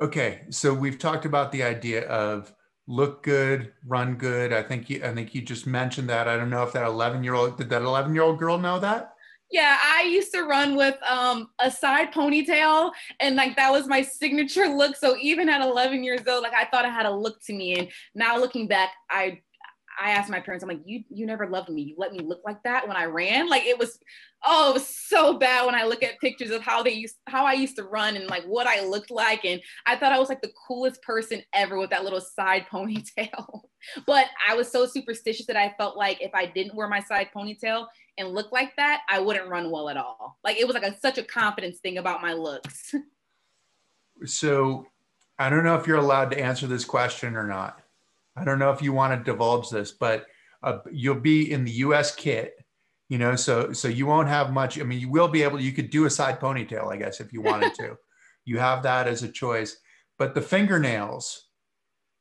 Okay, so we've talked about the idea of look good, run good. I think you just mentioned that. I don't know if that 11-year-old, did that 11-year-old girl know that? Yeah, I used to run with a side ponytail, and like that was my signature look. So even at 11 years old, like I thought I had a look to me. And now looking back, I asked my parents, I'm like, you never loved me. You let me look like that when I ran. Like it was so bad when I look at pictures of how I used to run and like what I looked like. And I thought I was like the coolest person ever with that little side ponytail. But I was so superstitious that I felt like if I didn't wear my side ponytail and look like that, I wouldn't run well at all. Like it was like such a confidence thing about my looks. So I don't know if you're allowed to answer this question or not. I don't know if you want to divulge this, but you'll be in the US kit, you know, so you won't have much. I mean, you will be able, you could do a side ponytail, I guess, if you wanted to. You have that as a choice. But the fingernails,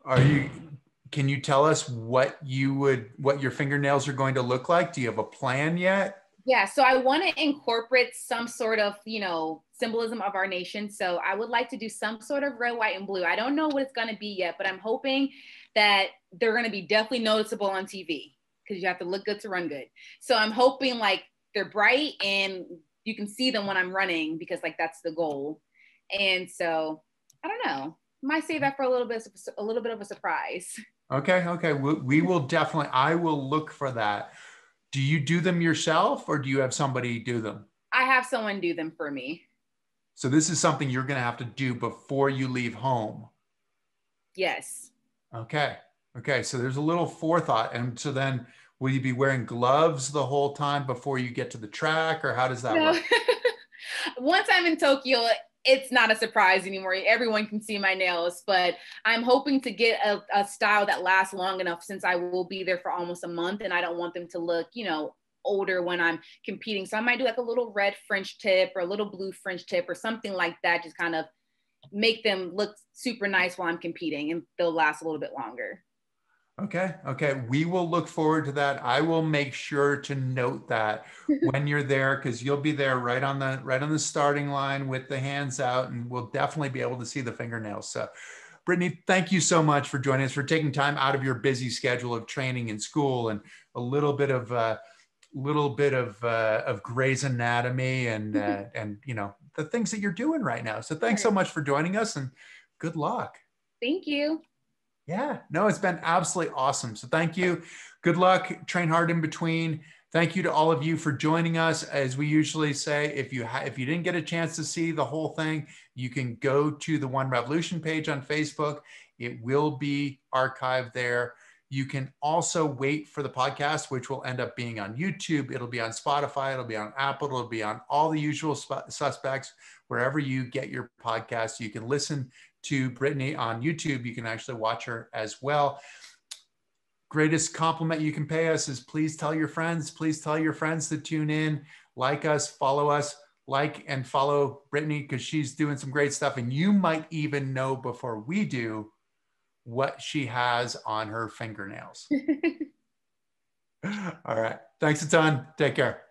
can you tell us what your fingernails are going to look like? Do you have a plan yet? Yeah, so I want to incorporate some sort of, you know, symbolism of our nation. So I would like to do some sort of red, white, and blue. I don't know what it's going to be yet, but I'm hoping that they're going to be definitely noticeable on TV because you have to look good to run good. So I'm hoping like they're bright and you can see them when I'm running because like that's the goal. And so I don't know. Might save that for a little bit of a surprise. Okay. We will definitely, I will look for that. Do you do them yourself or do you have somebody do them? I have someone do them for me. So this is something you're going to have to do before you leave home. Yes. Okay. Okay. So there's a little forethought. And so then will you be wearing gloves the whole time before you get to the track, or how does that No. work? Once I'm in Tokyo, it's not a surprise anymore. Everyone can see my nails, but I'm hoping to get a style that lasts long enough since I will be there for almost a month and I don't want them to look, you know, older when I'm competing. So I might do like a little red French tip or a little blue French tip or something like that, just kind of make them look super nice while I'm competing and they'll last a little bit longer. Okay. We will look forward to that. I will make sure to note that when you're there, because you'll be there right on the starting line with the hands out, and we'll definitely be able to see the fingernails. So, Brittany, thank you so much for joining us, for taking time out of your busy schedule of training in school and a little bit of Grey's Anatomy and you know the things that you're doing right now. So, thanks so much for joining us, and good luck. Thank you. Yeah, no, it's been absolutely awesome. So thank you. Good luck. Train hard in between. Thank you to all of you for joining us. As we usually say, if you didn't get a chance to see the whole thing, you can go to the One Revolution page on Facebook. It will be archived there. You can also wait for the podcast, which will end up being on YouTube. It'll be on Spotify. It'll be on Apple. It'll be on all the usual suspects. Wherever you get your podcasts, you can listen to Brittany on YouTube. You can actually watch her as well. Greatest compliment you can pay us is please tell your friends. Please tell your friends to tune in, like us, follow us, like and follow Brittany because she's doing some great stuff. And you might even know before we do what she has on her fingernails. All right. Thanks a ton. Take care.